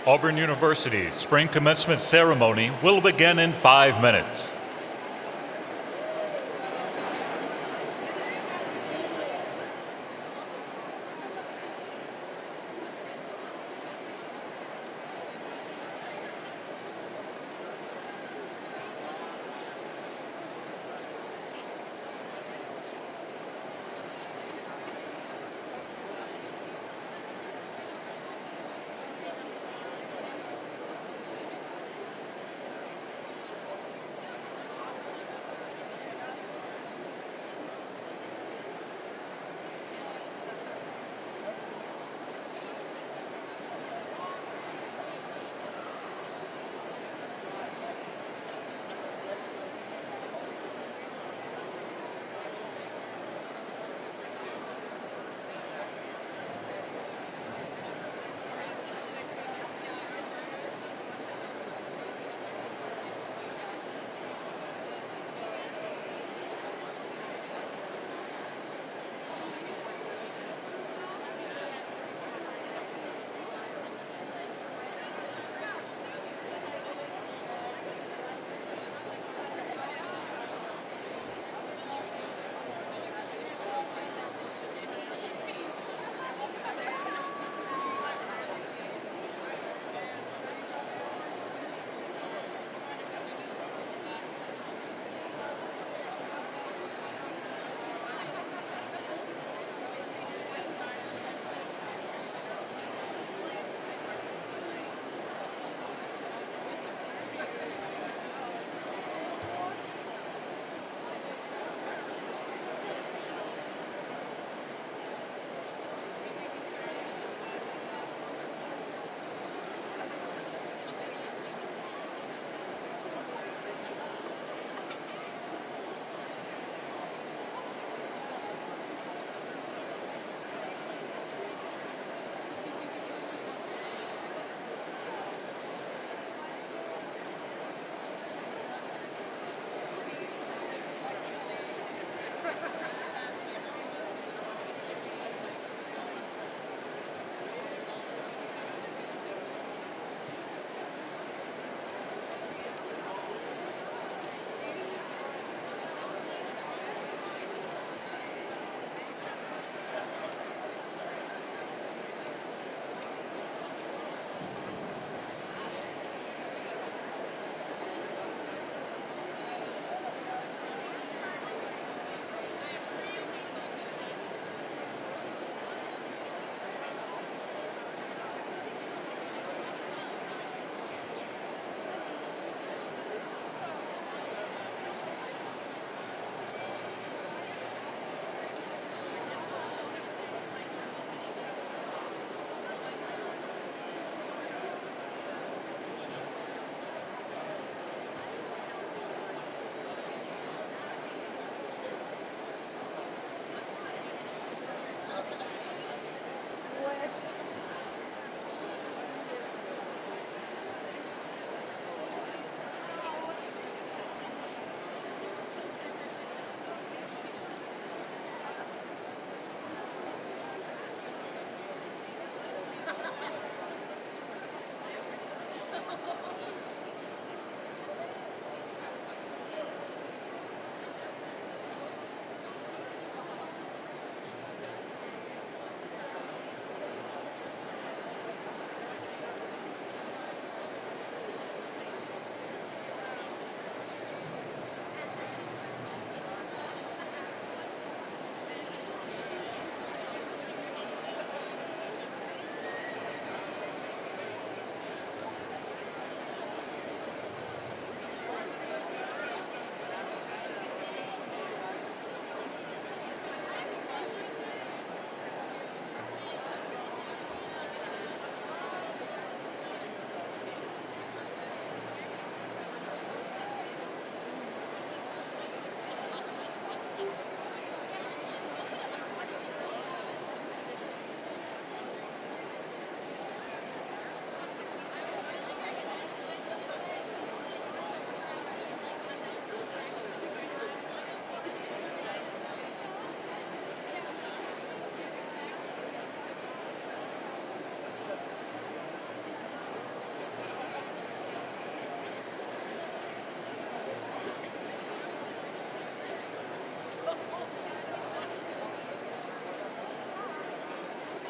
Auburn University's spring commencement ceremony will begin in 5 minutes.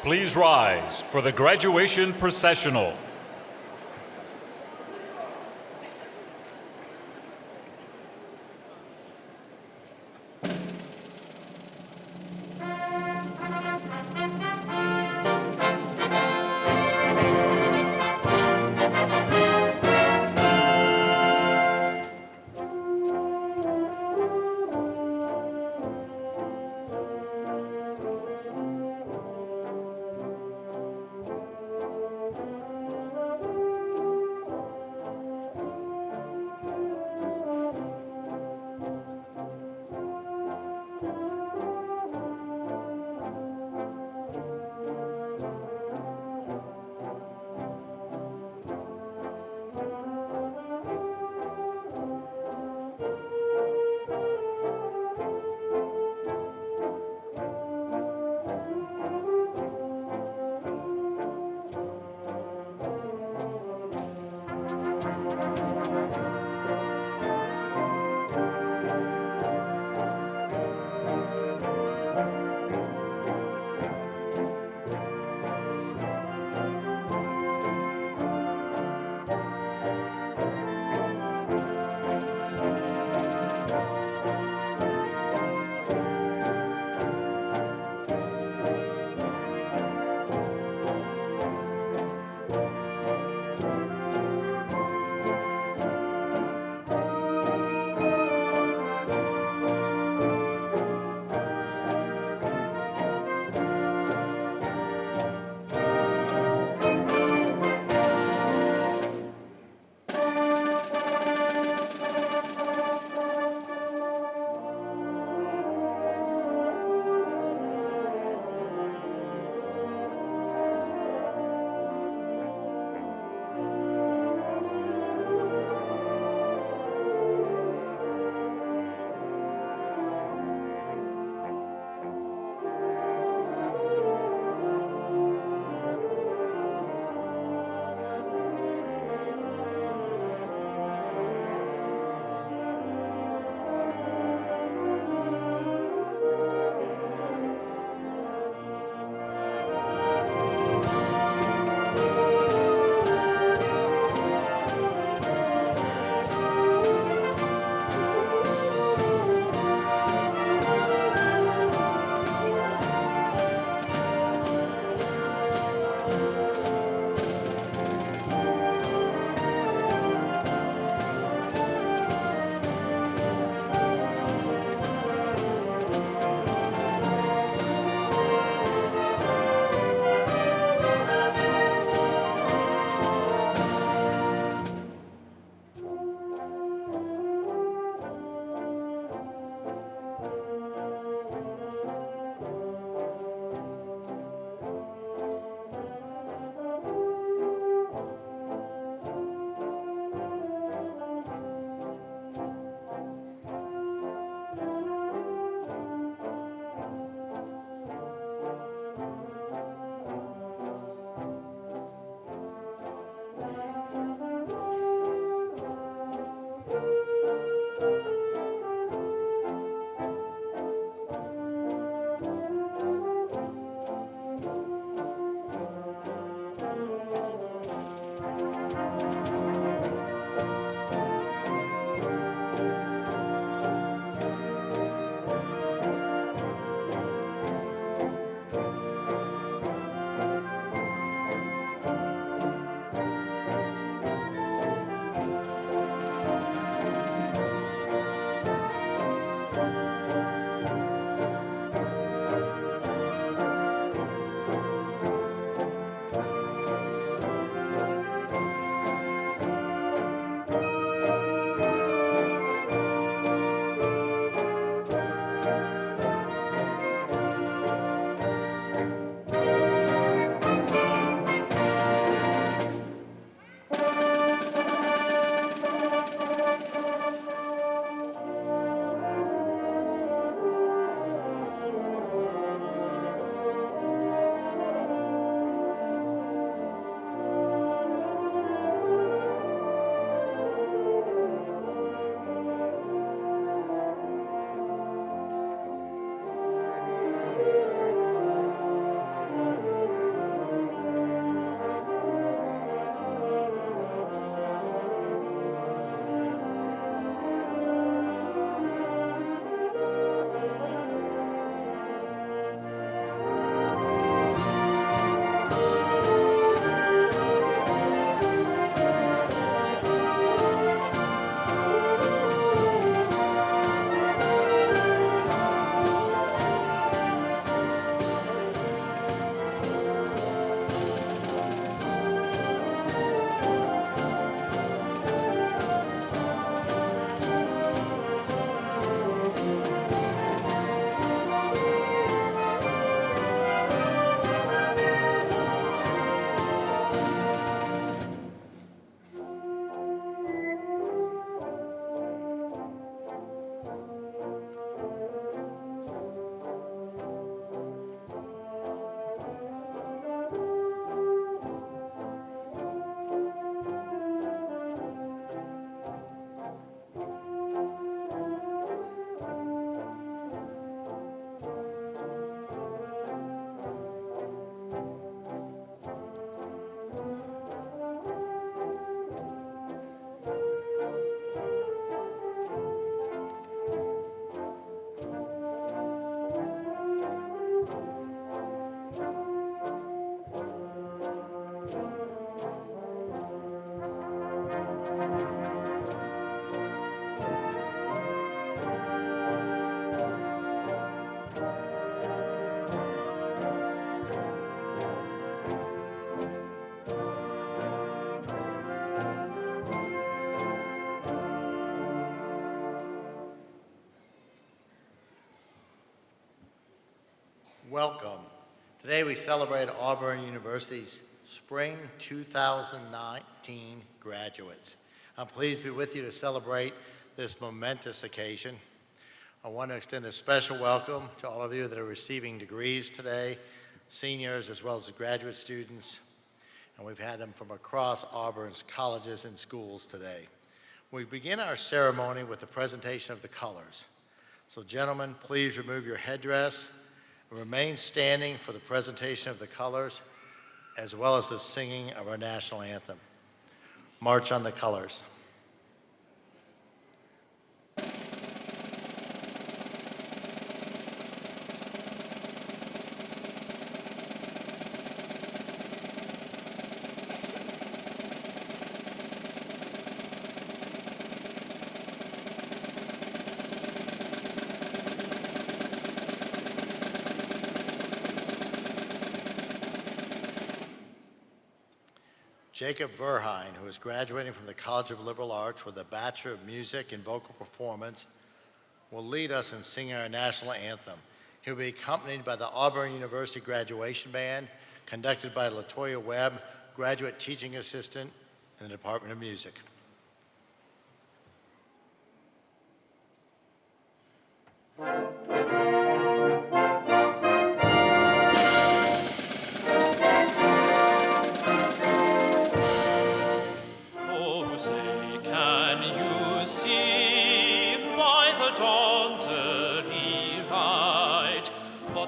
please rise for the graduation processional. Today we celebrate Auburn University's Spring 2019 graduates. I'm pleased to be with you to celebrate this momentous occasion. I want to extend a special welcome to all of you that are receiving degrees today, seniors as well as graduate students, and we've had them from across Auburn's colleges and schools today. We begin our ceremony with the presentation of the colors. So gentlemen, please remove your headdress and remain standing for the presentation of the colors as well as the singing of our national anthem. March on the colors. Jacob Verheyen, who is graduating from the College of Liberal Arts with a Bachelor of Music and Vocal Performance, will lead us in singing our national anthem. He will be accompanied by the Auburn University Graduation Band, conducted by LaToya Webb, Graduate Teaching Assistant in the Department of Music.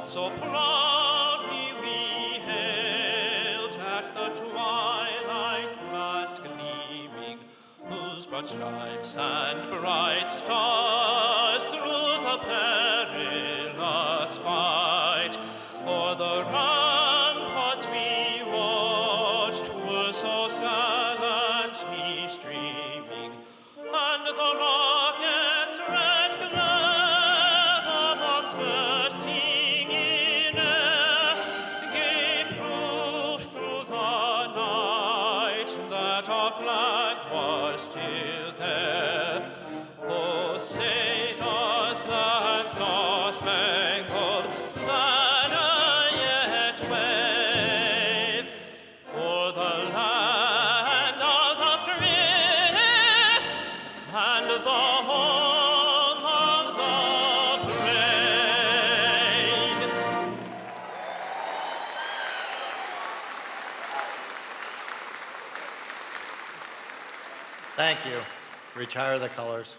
So proudly we hailed at the twilight's last gleaming, whose broad stripes and bright stars through the perilous fight o'er the ramparts we watched were so gallantly streaming, and the rockets' red glare, the bombs bursting still there. Oh, say does that star-spangled banner yet wave o'er the land of the free and the home of the brave? Thank you. Retire the colors.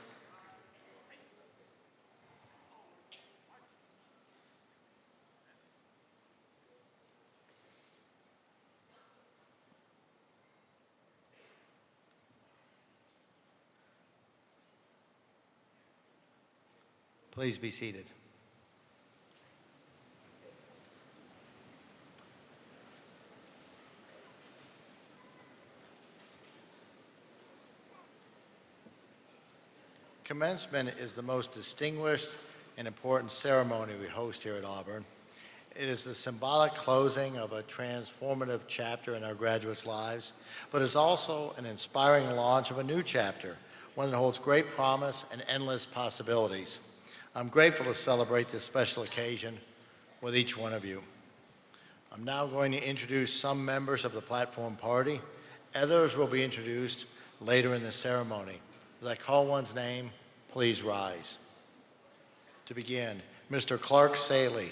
Please be seated. Commencement is the most distinguished and important ceremony we host here at Auburn. It is the symbolic closing of a transformative chapter in our graduates' lives, but is also an inspiring launch of a new chapter, one that holds great promise and endless possibilities. I'm grateful to celebrate this special occasion with each one of you. I'm now going to introduce some members of the platform party. Others will be introduced later in the ceremony. As I call one's name, please rise. To begin, Mr. Clark Saley,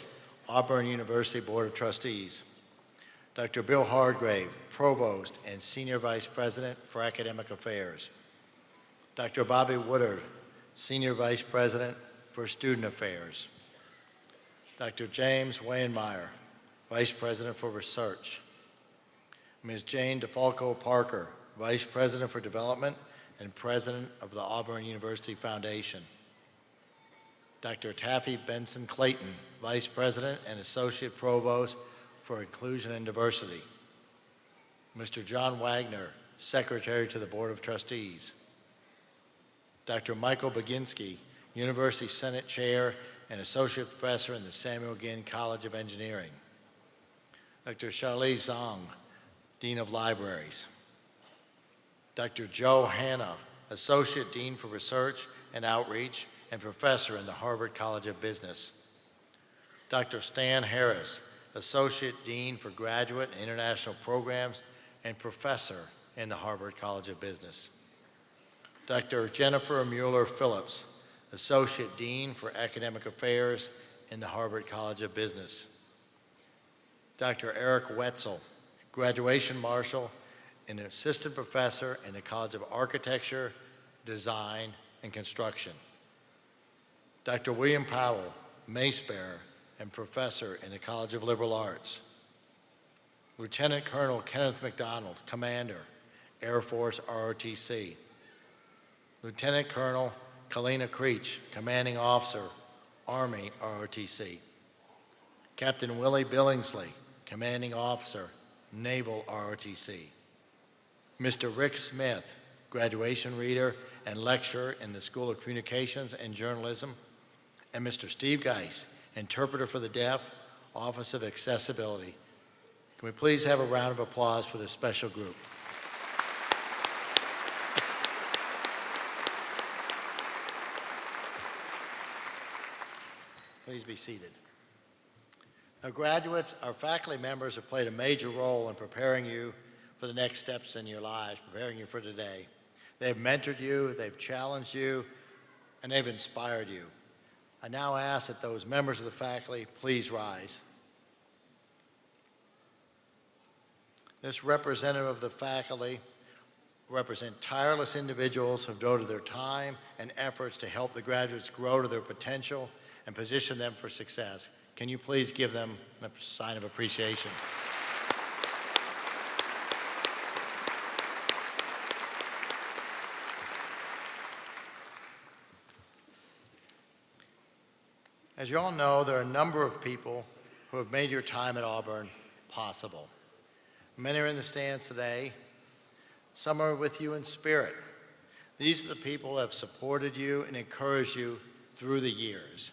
Auburn University Board of Trustees. Dr. Bill Hardgrave, Provost and Senior Vice President for Academic Affairs. Dr. Bobby Woodard, Senior Vice President for Student Affairs. Dr. James Wayenmeyer, Vice President for Research. Ms. Jane DeFalco Parker, Vice President for Development and President of the Auburn University Foundation. Dr. Taffy Benson Clayton, Vice President and Associate Provost for Inclusion and Diversity. Mr. John Wagner, Secretary to the Board of Trustees. Dr. Michael Baginski, University Senate Chair and Associate Professor in the Samuel Ginn College of Engineering. Dr. Charlie Zhang, Dean of Libraries. Dr. Joe Hanna, Associate Dean for Research and Outreach and Professor in the Harvard College of Business. Dr. Stan Harris, Associate Dean for Graduate and International Programs, and Professor in the Harvard College of Business. Dr. Jennifer Mueller Phillips, Associate Dean for Academic Affairs in the Harvard College of Business. Dr. Eric Wetzel, Graduation Marshal and Assistant Professor in the College of Architecture, Design, and Construction. Dr. William Powell, Mace Bearer and Professor in the College of Liberal Arts. Lieutenant Colonel Kenneth McDonald, Commander, Air Force ROTC. Lieutenant Colonel Kalina Creech, Commanding Officer, Army ROTC. Captain Willie Billingsley, Commanding Officer, Naval ROTC. Mr. Rick Smith, Graduation Reader and Lecturer in the School of Communications and Journalism. And Mr. Steve Geis, Interpreter for the Deaf, Office of Accessibility. Can we please have a round of applause for this special group? Please be seated. Now, graduates, our faculty members have played a major role in preparing you for the next steps in your lives, preparing you for today. They've mentored you, they've challenged you, and they've inspired you. I now ask that those members of the faculty please rise. This representative of the faculty represent tireless individuals who have devoted their time and efforts to help the graduates grow to their potential and position them for success. Can you please give them a sign of appreciation? As you all know, there are a number of people who have made your time at Auburn possible. Many are in the stands today. Some are with you in spirit. These are the people who have supported you and encouraged you through the years.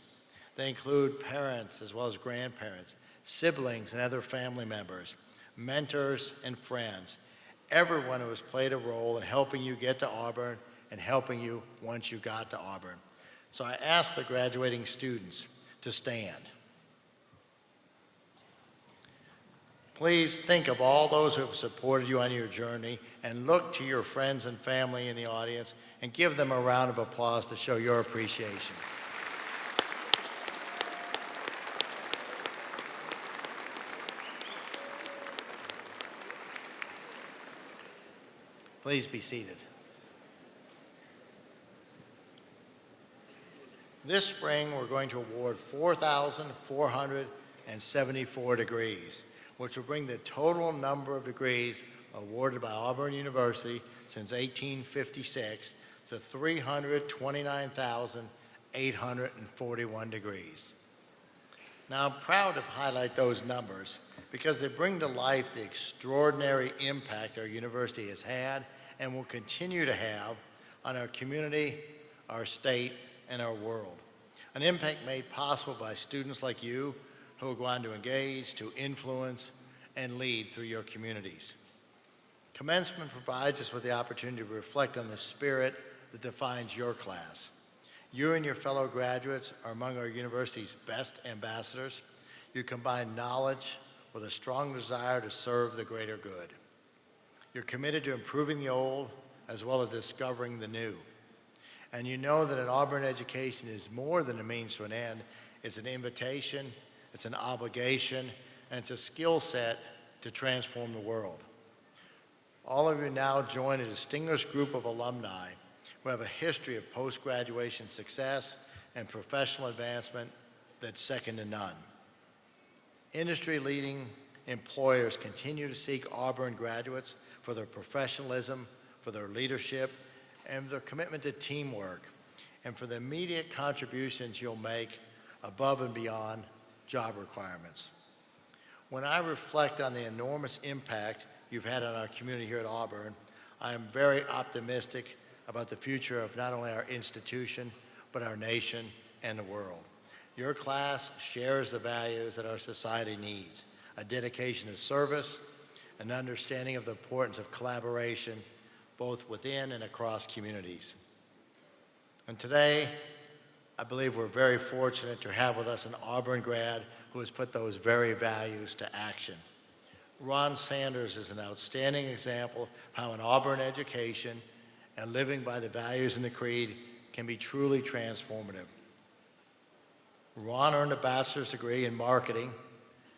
They include parents as well as grandparents, siblings and other family members, mentors and friends, everyone who has played a role in helping you get to Auburn and helping you once you got to Auburn. So I ask the graduating students to stand. Please think of all those who have supported you on your journey and look to your friends and family in the audience and give them a round of applause to show your appreciation. Please be seated. This spring, we're going to award 4,474 degrees, which will bring the total number of degrees awarded by Auburn University since 1856 to 329,841 degrees. Now, I'm proud to highlight those numbers because they bring to life the extraordinary impact our university has had and will continue to have on our community, our state, and our world. An impact made possible by students like you who will go on to engage, to influence, and lead through your communities. Commencement provides us with the opportunity to reflect on the spirit that defines your class. You and your fellow graduates are among our university's best ambassadors. You combine knowledge with a strong desire to serve the greater good. You're committed to improving the old as well as discovering the new. And you know that an Auburn education is more than a means to an end. It's an invitation, it's an obligation, and it's a skill set to transform the world. All of you now join a distinguished group of alumni who have a history of post-graduation success and professional advancement that's second to none. Industry-leading employers continue to seek Auburn graduates for their professionalism, for their leadership, and their commitment to teamwork, and for the immediate contributions you'll make above and beyond job requirements. When I reflect on the enormous impact you've had on our community here at Auburn, I am very optimistic about the future of not only our institution, but our nation and the world. Your class shares the values that our society needs: a dedication to service, an understanding of the importance of collaboration, both within and across communities. And today, I believe we're very fortunate to have with us an Auburn grad who has put those very values to action. Ron Sanders is an outstanding example of how an Auburn education and living by the values in the creed can be truly transformative. Ron earned a bachelor's degree in marketing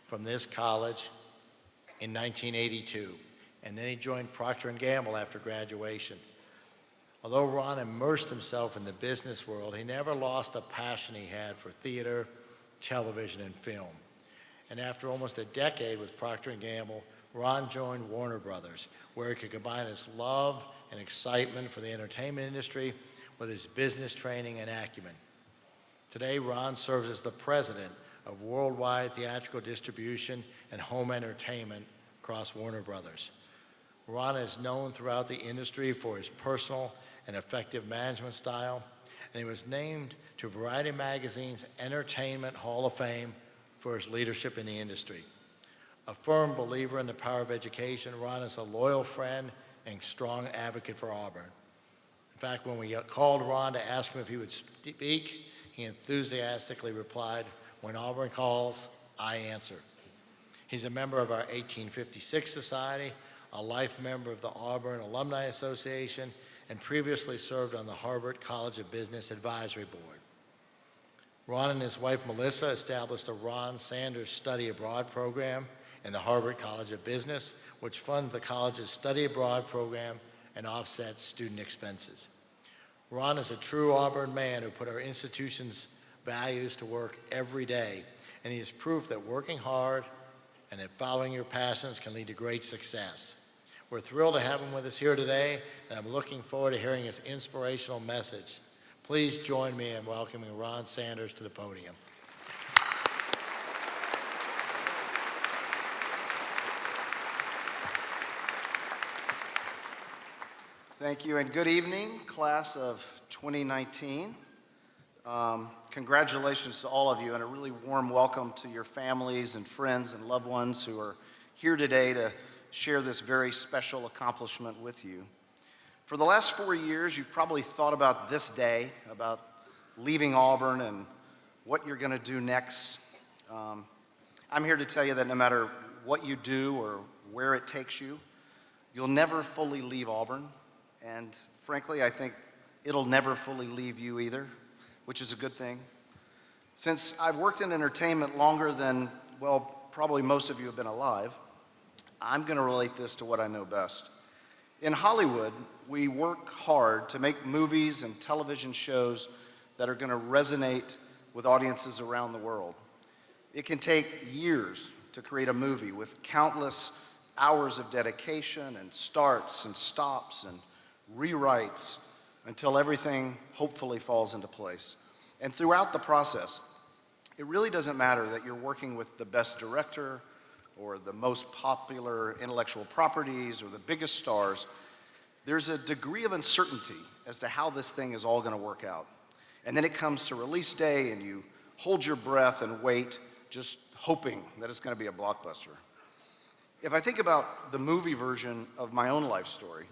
from this college in 1982, and then he joined Procter & Gamble after graduation. Although Ron immersed himself in the business world, he never lost a passion he had for theater, television, and film. And after almost a decade with Procter & Gamble, Ron joined Warner Brothers, where he could combine his love and excitement for the entertainment industry with his business training and acumen. Today, Ron serves as the president of worldwide theatrical distribution and home entertainment across Warner Brothers. Ron is known throughout the industry for his personal and effective management style, and he was named to Variety Magazine's Entertainment Hall of Fame for his leadership in the industry. A firm believer in the power of education, Ron is a loyal friend and strong advocate for Auburn. In fact, when we called Ron to ask him if he would speak, he enthusiastically replied, "When Auburn calls, I answer." He's a member of our 1856 Society, a life member of the Auburn Alumni Association, and previously served on the Harvard College of Business Advisory Board. Ron and his wife, Melissa, established a Ron Sanders Study Abroad program in the Harvard College of Business, which funds the college's study abroad program and offsets student expenses. Ron is a true Auburn man who put our institution's values to work every day, and he is proof that working hard and that following your passions can lead to great success. We're thrilled to have him with us here today, and I'm looking forward to hearing his inspirational message. Please join me in welcoming Ron Sanders to the podium. Thank you, and good evening, class of 2019. Congratulations to all of you, and a really warm welcome to your families and friends and loved ones who are here today to share this very special accomplishment with you. For the last 4 years, you've probably thought about this day, about leaving Auburn and what you're going to do next. I'm here to tell you that no matter what you do or where it takes you, you'll never fully leave Auburn. And frankly, I think it'll never fully leave you either, which is a good thing. Since I've worked in entertainment longer than, well, probably most of you have been alive, I'm going to relate this to what I know best. In Hollywood, we work hard to make movies and television shows that are going to resonate with audiences around the world. It can take years to create a movie with countless hours of dedication and starts and stops and rewrites until everything hopefully falls into place. And throughout the process, it really doesn't matter that you're working with the best director or the most popular intellectual properties or the biggest stars. There's a degree of uncertainty as to how this thing is all going to work out. And then it comes to release day and you hold your breath and wait, just hoping that it's going to be a blockbuster. If I think about the movie version of my own life story,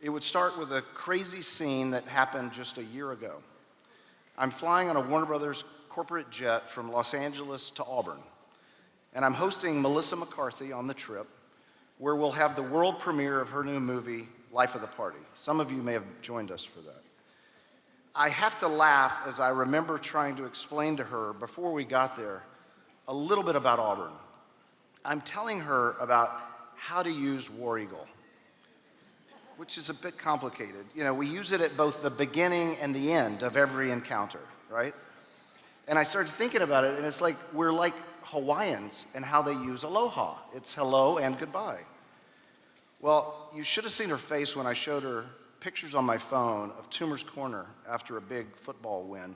it would start with a crazy scene that happened just a year ago. I'm flying on a Warner Brothers corporate jet from Los Angeles to Auburn, and I'm hosting Melissa McCarthy on the trip, where we'll have the world premiere of her new movie, Life of the Party. Some of you may have joined us for that. I have to laugh as I remember trying to explain to her before we got there a little bit about Auburn. I'm telling her about how to use War Eagle, which is a bit complicated. You know, we use it at both the beginning and the end of every encounter, right? And I started thinking about it, and it's like we're like Hawaiians and how they use aloha. It's hello and goodbye. Well, you should have seen her face when I showed her pictures on my phone of Toomer's Corner after a big football win.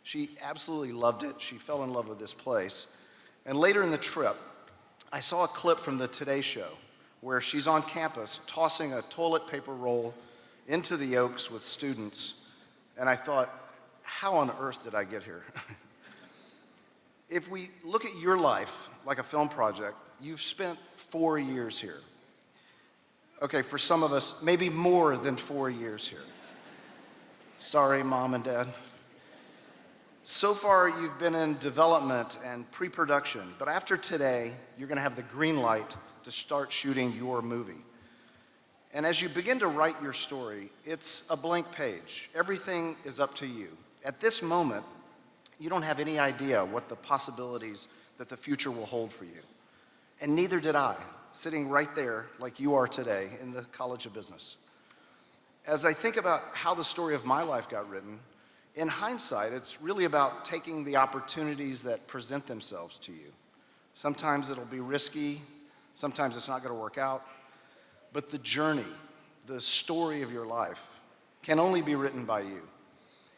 She absolutely loved it. She fell in love with this place. And later in the trip, I saw a clip from the Today Show where she's on campus tossing a toilet paper roll into the Oaks with students. And I thought, how on earth did I get here? If we look at your life like a film project, you've spent 4 years here. Okay, for some of us, maybe more than 4 years here. Sorry, Mom and Dad. So far, you've been in development and pre-production, but after today, you're going to have the green light to start shooting your movie. And as you begin to write your story, it's a blank page. Everything is up to you. At this moment, you don't have any idea what the possibilities that the future will hold for you. And neither did I, sitting right there like you are today in the College of Business. As I think about how the story of my life got written, in hindsight, it's really about taking the opportunities that present themselves to you. Sometimes it'll be risky, sometimes it's not going to work out, but the journey, the story of your life, can only be written by you.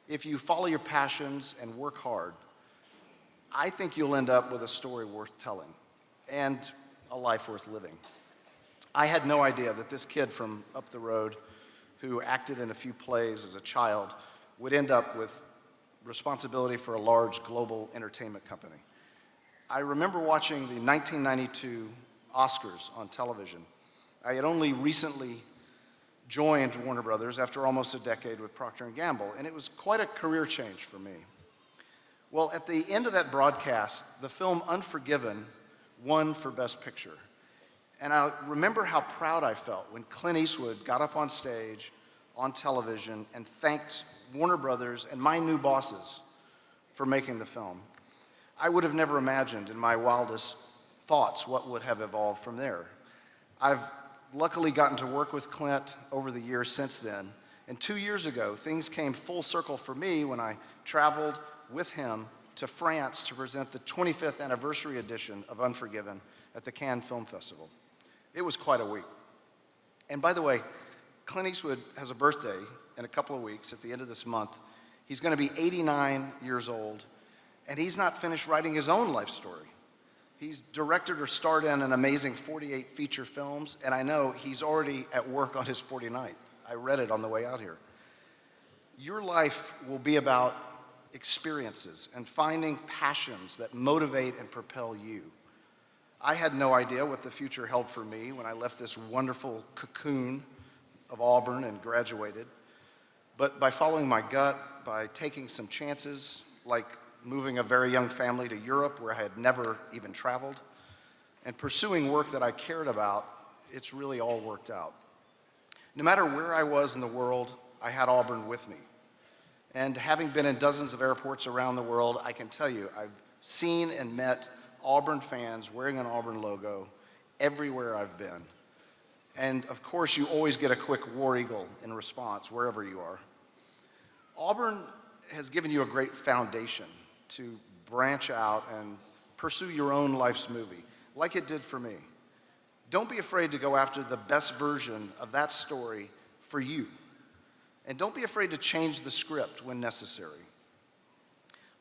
If you follow your passions and work hard, I think you'll end up with a story worth telling and a life worth living. I had no idea that this kid from up the road who acted in a few plays as a child would end up with responsibility for a large global entertainment company. I remember watching the 1992 Oscars on television. I had only recently joined Warner Brothers after almost a decade with Procter & Gamble, and it was quite a career change for me. Well, at the end of that broadcast, the film Unforgiven won for Best Picture. And I remember how proud I felt when Clint Eastwood got up on stage on television and thanked Warner Brothers and my new bosses for making the film. I would have never imagined in my wildest thoughts what would have evolved from there. I've luckily gotten to work with Clint over the years since then, and 2 years ago, things came full circle for me when I traveled with him to France to present the 25th anniversary edition of Unforgiven at the Cannes Film Festival. It was quite a week. And by the way, Clint Eastwood has a birthday in a couple of weeks at the end of this month. He's going to be 89 years old, and he's not finished writing his own life story. He's directed or starred in an amazing 48 feature films, and I know he's already at work on his 49th. I read it on the way out here. Your life will be about experiences and finding passions that motivate and propel you. I had no idea what the future held for me when I left this wonderful cocoon of Auburn and graduated. But by following my gut, by taking some chances, like moving a very young family to Europe where I had never even traveled, and pursuing work that I cared about, it's really all worked out. No matter where I was in the world, I had Auburn with me. And having been in dozens of airports around the world, I can tell you, I've seen and met Auburn fans wearing an Auburn logo everywhere I've been. And of course, you always get a quick war eagle in response wherever you are. Auburn has given you a great foundation to branch out and pursue your own life's movie, like it did for me. Don't be afraid to go after the best version of that story for you. And don't be afraid to change the script when necessary.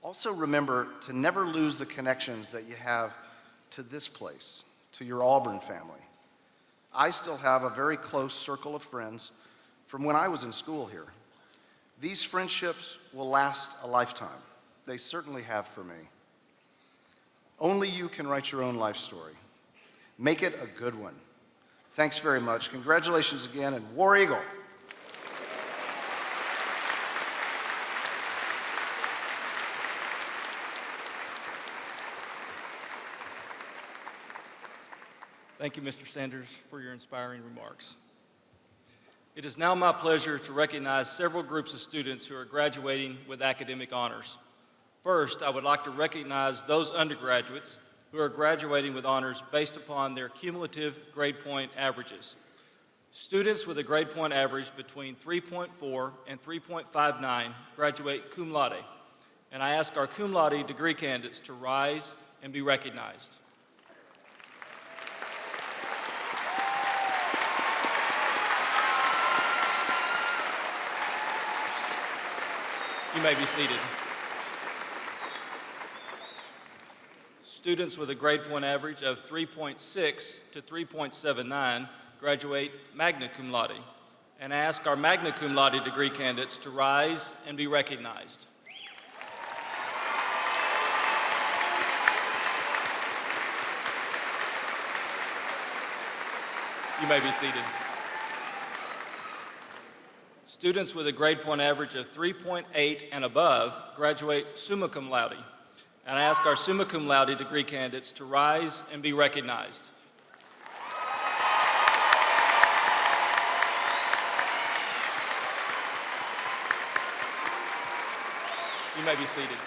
Also remember to never lose the connections that you have to this place, to your Auburn family. I still have a very close circle of friends from when I was in school here. These friendships will last a lifetime. They certainly have for me. Only you can write your own life story. Make it a good one. Thanks very much. Congratulations again, and War Eagle. Thank you, Mr. Sanders, for your inspiring remarks. It is now my pleasure to recognize several groups of students who are graduating with academic honors. First, I would like to recognize those undergraduates who are graduating with honors based upon their cumulative grade point averages. Students with a grade point average between 3.4 and 3.59 graduate cum laude, and I ask our cum laude degree candidates to rise and be recognized. You may be seated. Students with a grade point average of 3.6 to 3.79 graduate magna cum laude, and I ask our magna cum laude degree candidates to rise and be recognized. You may be seated. Students with a grade point average of 3.8 and above graduate summa cum laude. And I ask our summa cum laude degree candidates to rise and be recognized. You may be seated.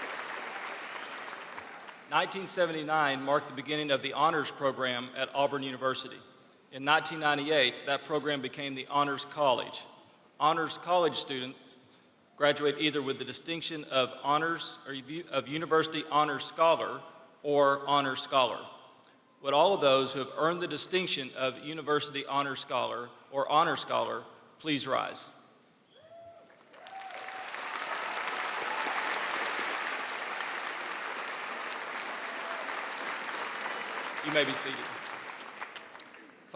1979 marked the beginning of the honors program at Auburn University. In 1998, that program became the Honors College. Honors College students graduate either with the distinction of honors or of University Honors Scholar or Honors Scholar. Would all of those who have earned the distinction of University Honors Scholar or Honors Scholar please rise? You may be seated.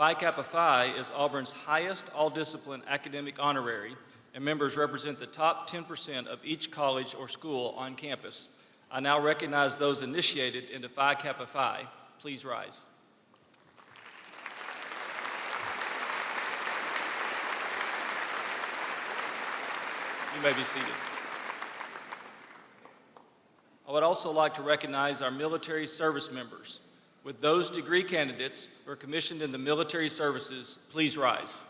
Phi Kappa Phi is Auburn's highest all-discipline academic honorary, and members represent the top 10% of each college or school on campus. I now recognize those initiated into Phi Kappa Phi. Please rise. You may be seated. I would also like to recognize our military service members. With those degree candidates who are commissioned in the military services, please rise.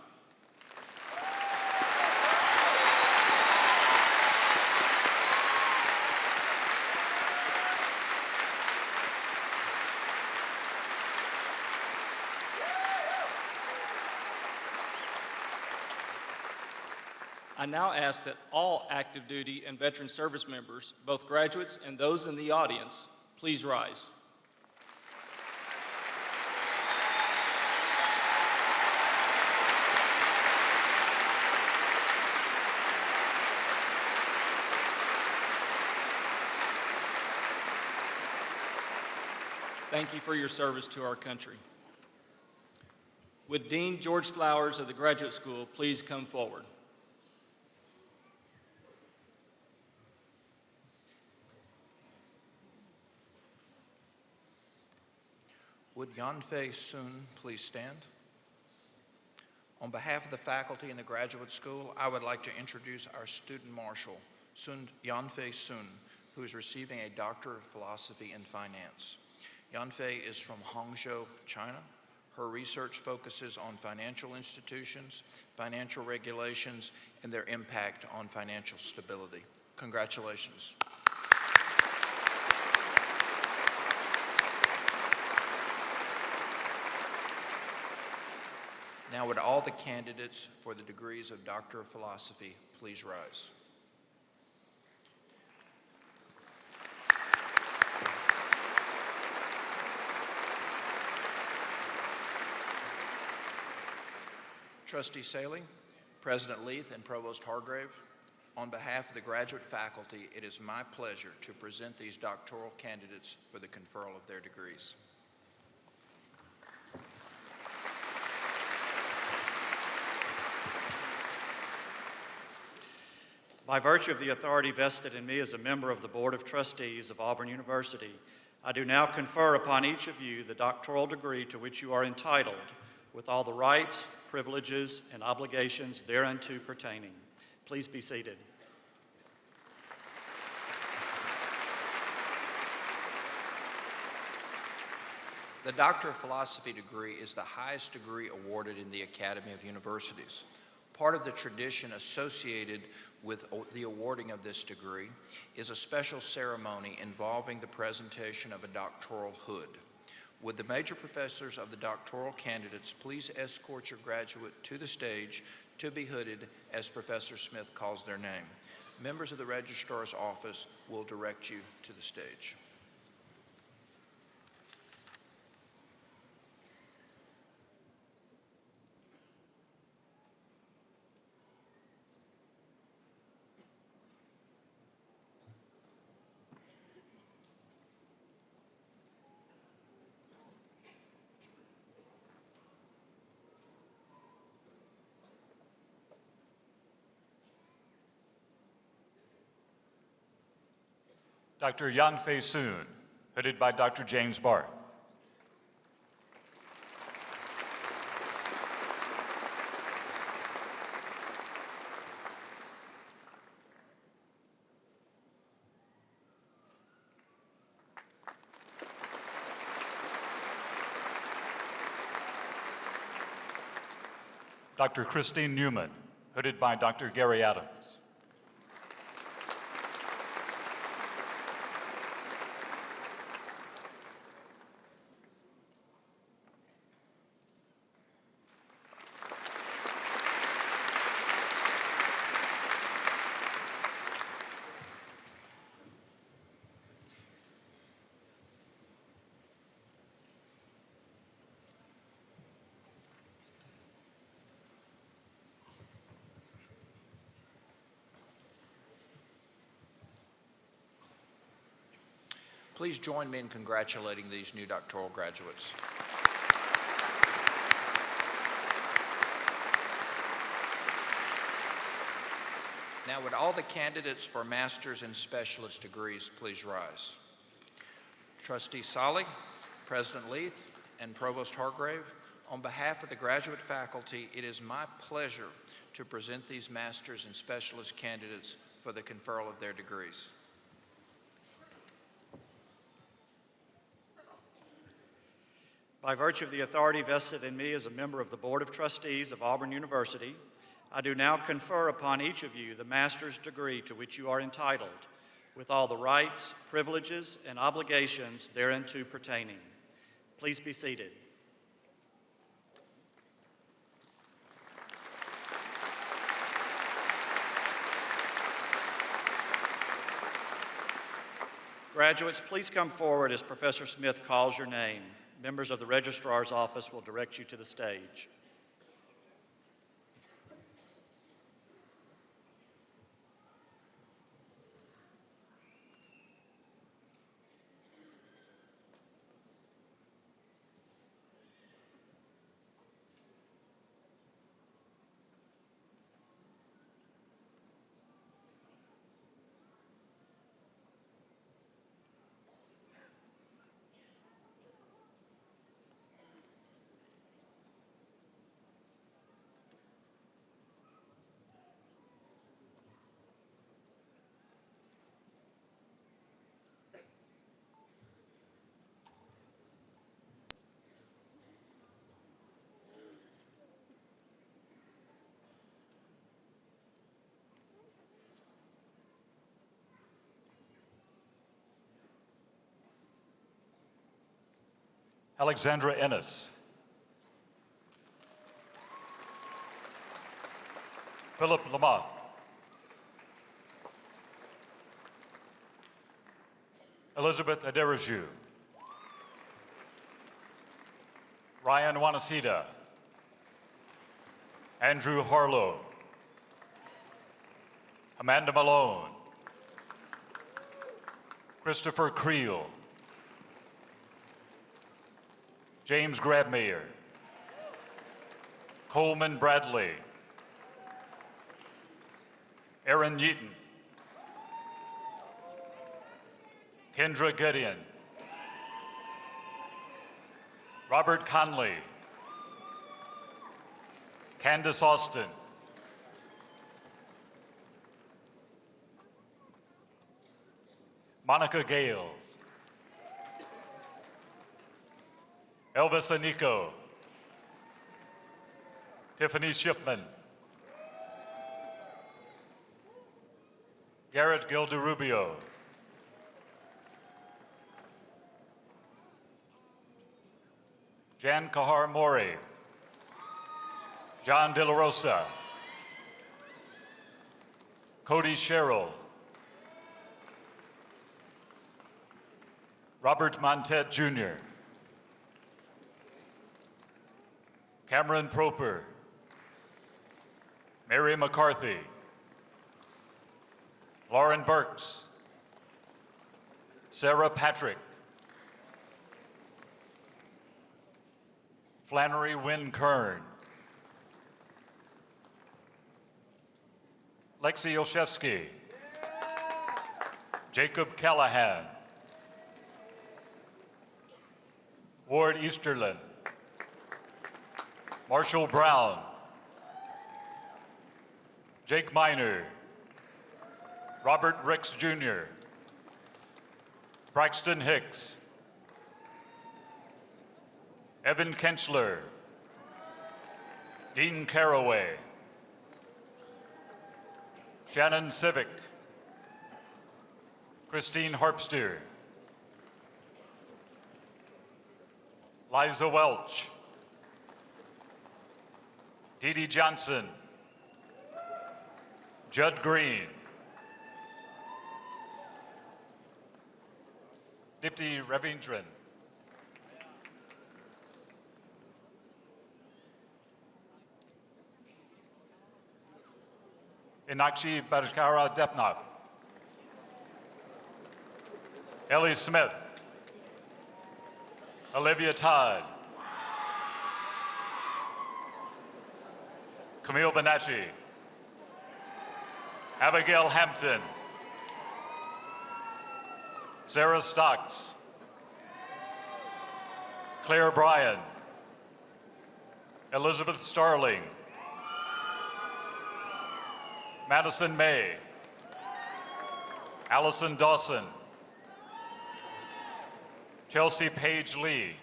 I now ask that all active duty and veteran service members, both graduates and those in the audience, please rise. Thank you for your service to our country. Would Dean George Flowers of the Graduate School please come forward? Would Yanfei Sun please stand? On behalf of the faculty in the Graduate School, I would like to introduce our student marshal, Yanfei Sun, who is receiving a Doctor of Philosophy in Finance. Yanfei is from Hangzhou, China. Her research focuses on financial institutions, financial regulations, and their impact on financial stability. Congratulations. Now, would all the candidates for the degrees of Doctor of Philosophy please rise? Trustee Saley, President Leith, and Provost Hargrave, on behalf of the graduate faculty, it is my pleasure to present these doctoral candidates for the conferral of their degrees. By virtue of the authority vested in me as a member of the Board of Trustees of Auburn University, I do now confer upon each of you the doctoral degree to which you are entitled, with all the rights, privileges, and obligations thereunto pertaining. Please be seated. The Doctor of Philosophy degree is the highest degree awarded in the Academy of Universities. Part of the tradition associated with the awarding of this degree is a special ceremony involving the presentation of a doctoral hood. Would the major professors of the doctoral candidates please escort your graduate to the stage to be hooded as Professor Smith calls their name. Members of the Registrar's Office will direct you to the stage. Dr. Yanfei Sun, hooded by Dr. James Barth. Dr. Christine Newman, hooded by Dr. Gary Adams. Please join me in congratulating these new doctoral graduates. Now, would all the candidates for master's and specialist degrees please rise? Trustee Solly, President Leith, and Provost Hargrave, on behalf of the graduate faculty, it is my pleasure to present these master's and specialist candidates for the conferral of their degrees. By virtue of the authority vested in me as a member of the Board of Trustees of Auburn University, I do now confer upon each of you the master's degree to which you are entitled, with all the rights, privileges, and obligations thereunto pertaining. Please be seated. Graduates, please come forward as Professor Smith calls your name. Members of the Registrar's Office will direct you to the stage. Alexandra Ennis. Philip Lamoth. Elizabeth Aderaju. Ryan Wanasida. Andrew Harlow. Amanda Malone. Christopher Creel. James Grabmayer, Coleman Bradley, Aaron Yeaton, Kendra Gideon, Robert Conley, Candace Austin, Monica Gales, Elvis Anico, Tiffany Shipman, Garrett Gilderubio, Jan Kahar Mori, John De La Rosa, Cody Sherrill, Robert Montet Jr., Cameron Proper, Mary McCarthy, Lauren Burks, Sarah Patrick, Flannery Wynn Kern, Lexi Olszewski, Jacob Callahan, Ward Easterlin, Marshall Brown, Jake Miner, Robert Ricks Jr., Braxton Hicks, Evan Kenchler, Dean Caraway, Shannon Civic, Christine Harpster, Liza Welch, Dee Dee Johnson, Judd Green, Dipti Ravindran, Inakshi Bhaskara Depnath, Ellie Smith, Olivia Todd, Camille Bonacci, Abigail Hampton, Sarah Stocks, Claire Bryan, Elizabeth Starling, Madison May, Allison Dawson, Chelsea Page Lee,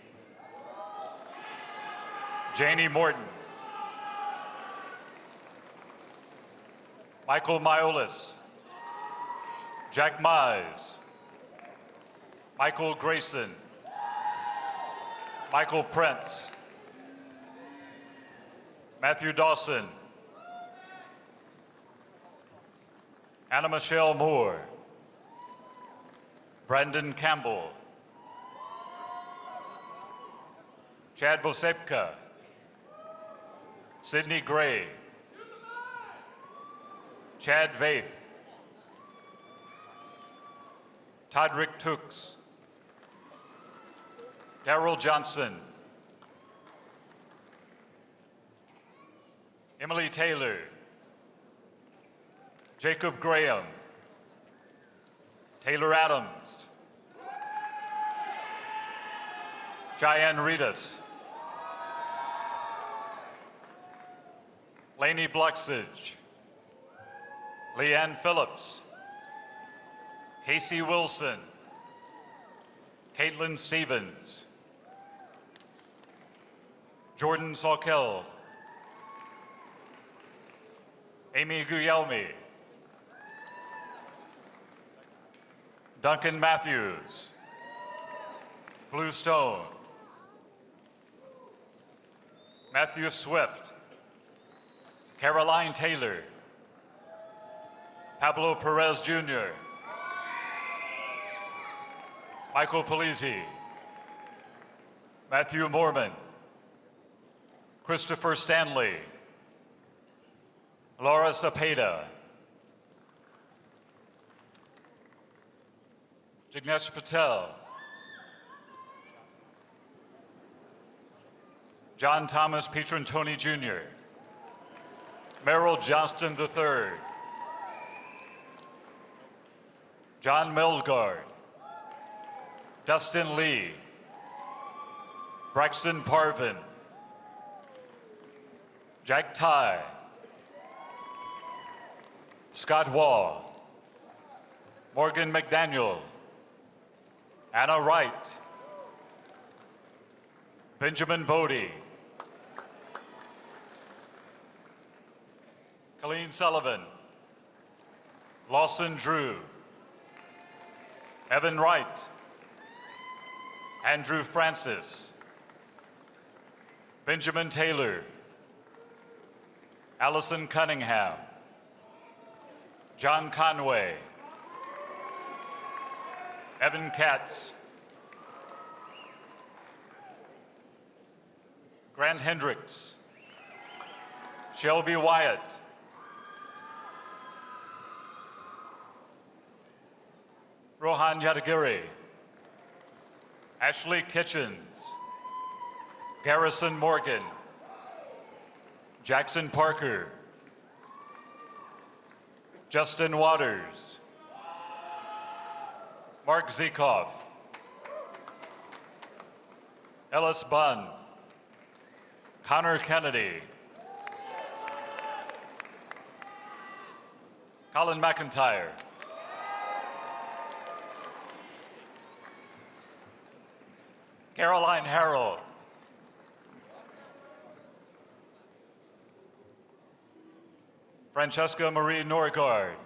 Janie Morton, Michael Miolis, Jack Mize, Michael Grayson, Michael Prince, Matthew Dawson, Anna Michelle Moore, Brandon Campbell, Chad Vosepka, Sydney Gray, Chad Vaith, Todrick Tooks, Darrell Johnson, Emily Taylor, Jacob Graham, Taylor Adams, Cheyenne Reedus, Lainey Bloxage, Leanne Phillips, Casey Wilson, Caitlin Stevens, Jordan Saukel, Amy Guglielmi, Duncan Matthews, Blue Stone, Matthew Swift, Caroline Taylor, Pablo Perez Jr., Michael Polizzi, Matthew Mormon, Christopher Stanley, Laura Cepeda, Jignesh Patel, John Thomas Pietrantoni Jr., Merrill Johnston III, John Meldgaard, Dustin Lee, Braxton Parvin, Jack Ty, Scott Wall, Morgan McDaniel, Anna Wright, Benjamin Bodie, Colleen Sullivan, Lawson Drew, Evan Wright, Andrew Francis, Benjamin Taylor, Allison Cunningham, John Conway, Evan Katz, Grant Hendricks, Shelby Wyatt, Rohan Yadagiri, Ashley Kitchens, Garrison Morgan, Jackson Parker, Justin Waters, Mark Zikoff, Ellis Bunn, Connor Kennedy, Colin McIntyre, Caroline Harrell, Francesca Marie Norgard,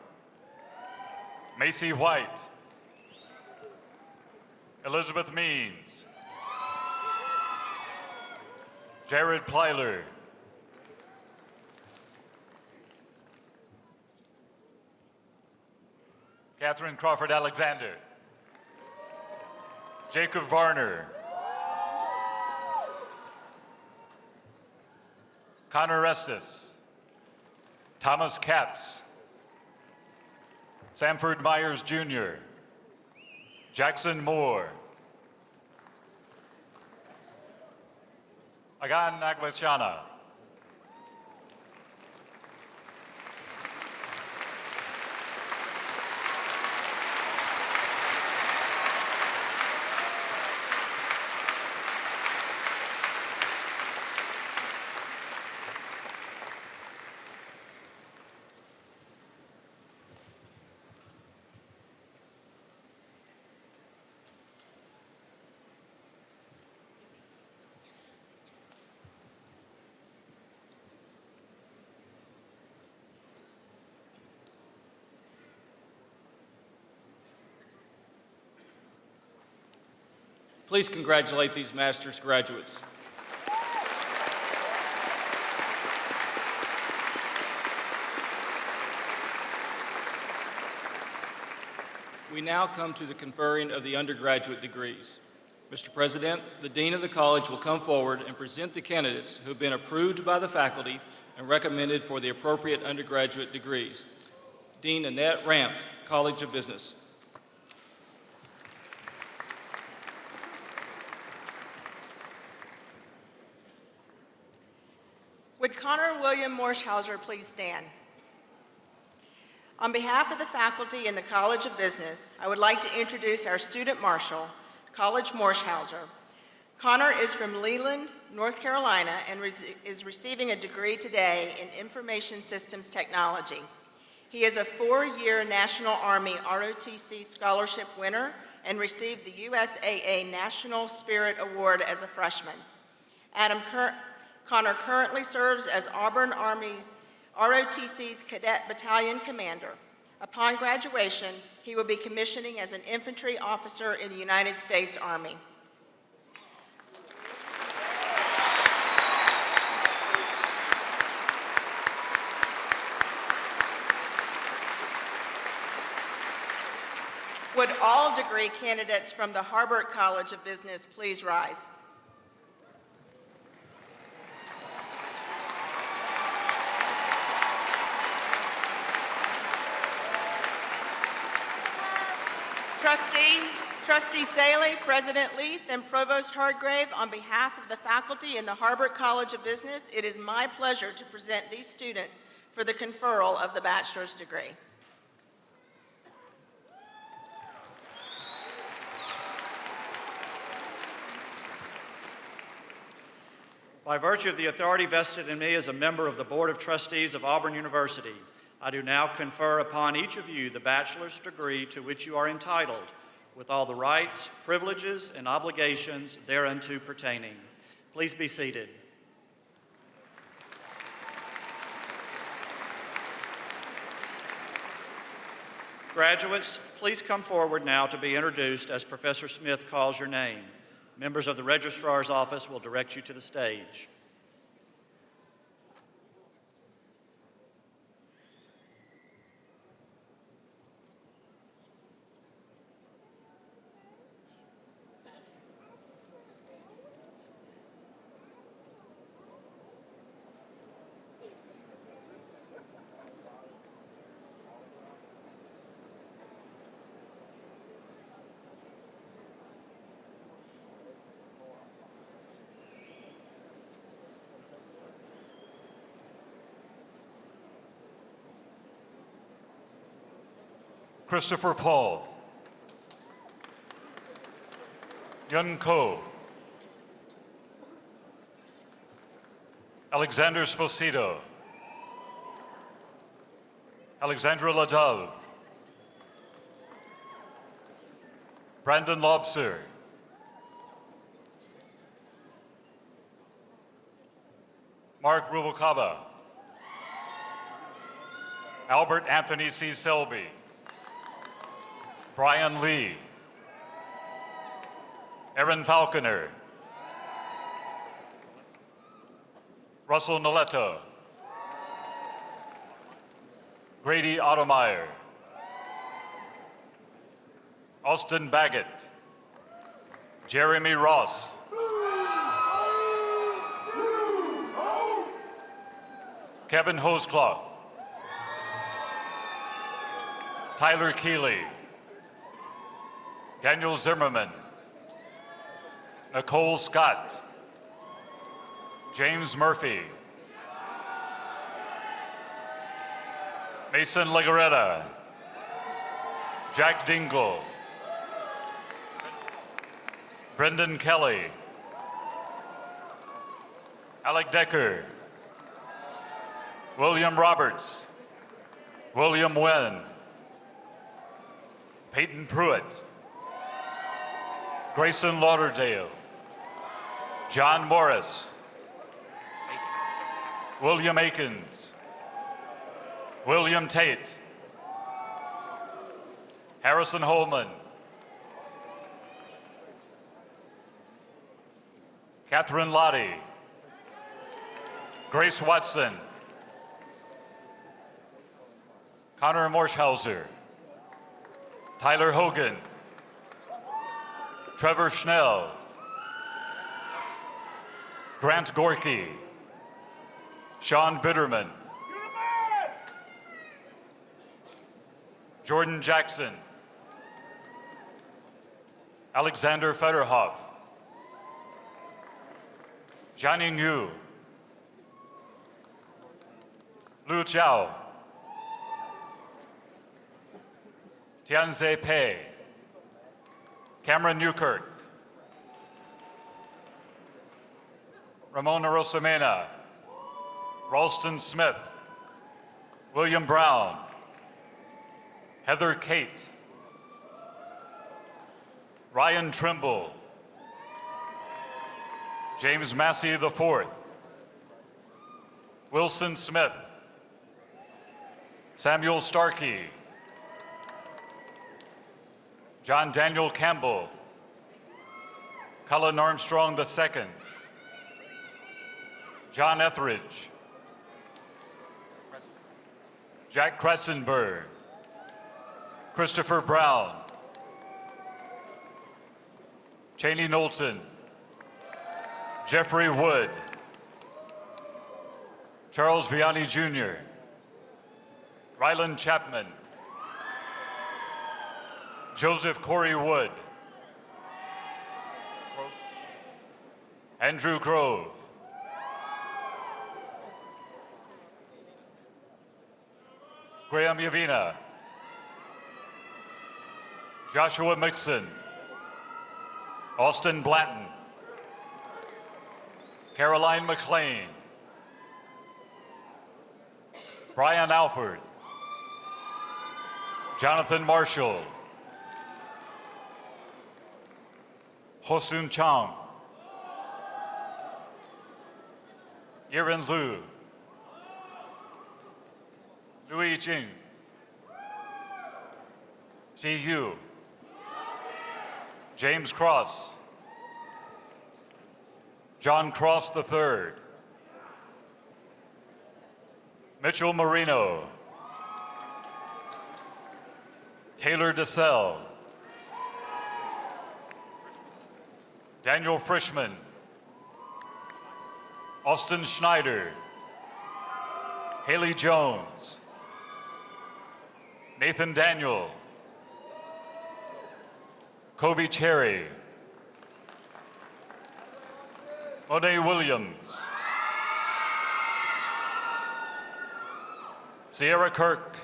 Macy White, Elizabeth Means, Jared Plyler, Catherine Crawford Alexander, Jacob Varner, Connor Estes, Thomas Capps, Sanford Myers Jr., Jackson Moore, Agan Naglashana, Please congratulate these master's graduates. We now come to the conferring of the undergraduate degrees. Mr. President, the Dean of the College will come forward and present the candidates who have been approved by the faculty and recommended for the appropriate undergraduate degrees. Dean Annette Ramph, College of Business. Would Connor William Morshauser please stand? On behalf of the faculty in the College of Business, I would like to introduce our student marshal, College Morshauser. Connor is from Leland, North Carolina, and is receiving a degree today in Information Systems Technology. He is a 4-year National Army ROTC scholarship winner and received the USAA National Spirit Award as a freshman. Connor currently serves as Auburn Army's ROTC's Cadet Battalion Commander. Upon graduation, he will be commissioning as an infantry officer in the United States Army. Would all degree candidates from the Harbert College of Business please rise? Trustee Saley, President Leith, and Provost Hardgrave, on behalf of the faculty in the Harbert College of Business, it is my pleasure to present these students for the conferral of the bachelor's degree. By virtue of the authority vested in me as a member of the Board of Trustees of Auburn University, I do now confer upon each of you the bachelor's degree to which you are entitled, with all the rights, privileges, and obligations thereunto pertaining. Please be seated. Graduates, please come forward now to be introduced as Professor Smith calls your name. Members of the Registrar's Office will direct you to the stage. Christopher Paul, Yun Ko, Alexander Sposito, Alexandra Ladove, Brandon Lobser, Mark Rubalcaba, Albert Anthony C. Selby, Brian Lee, Erin Falconer, Russell Noletta, Grady Ottomeyer, Austin Baggett, Jeremy Ross, Kevin Hosecloth, Tyler Keeley, Daniel Zimmerman, Nicole Scott, James Murphy, Mason Legaretta, Jack Dingle, Brendan Kelly, Alec Decker, William Roberts, William Wynn, Peyton Pruitt, Grayson Lauderdale, John Morris, William Akins, William Tate, Harrison Holman, Catherine Lottie, Grace Watson, Connor Morschhauser, Tyler Hogan, Trevor Schnell, Grant Gorky, Sean Bitterman, Jordan Jackson, Alexander Federhoff, Jianing Yu, Lu Jiao, Tianze Pei, Cameron Newkirk, Ramona Rosamena, Ralston Smith, William Brown, Heather Kate, Ryan Trimble, James Massey IV, Wilson Smith, Samuel Starkey, John Daniel Campbell, Cullen Armstrong II, John Etheridge, Jack Kratzenberg, Christopher Brown, Cheney Knowlton, Jeffrey Wood, Charles Vianney Jr., Ryland Chapman, Joseph Corey Wood, Andrew Grove, Graham Yavina, Joshua Mixon, Austin Blanton, Caroline McLean, Brian Alford, Jonathan Marshall, Hosun Chang, Yiren Liu, Louis Jing, Ji Yu, James Cross, John Cross III, Mitchell Marino, Taylor DeSell, Daniel Frischman, Austin Schneider, Haley Jones, Nathan Daniel, Kobe Cherry, Monet Williams, Sierra Kirk,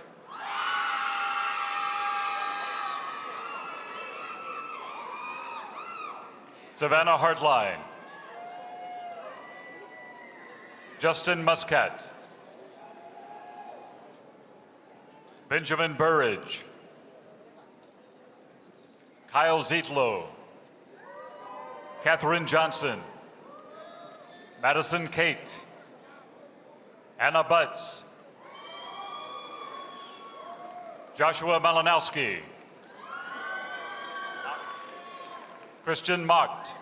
Savannah Hartline, Justin Muscat, Benjamin Burridge, Kyle Zietlow, Catherine Johnson, Madison Kate, Anna Butts, Joshua Malinowski. Christian Mocht.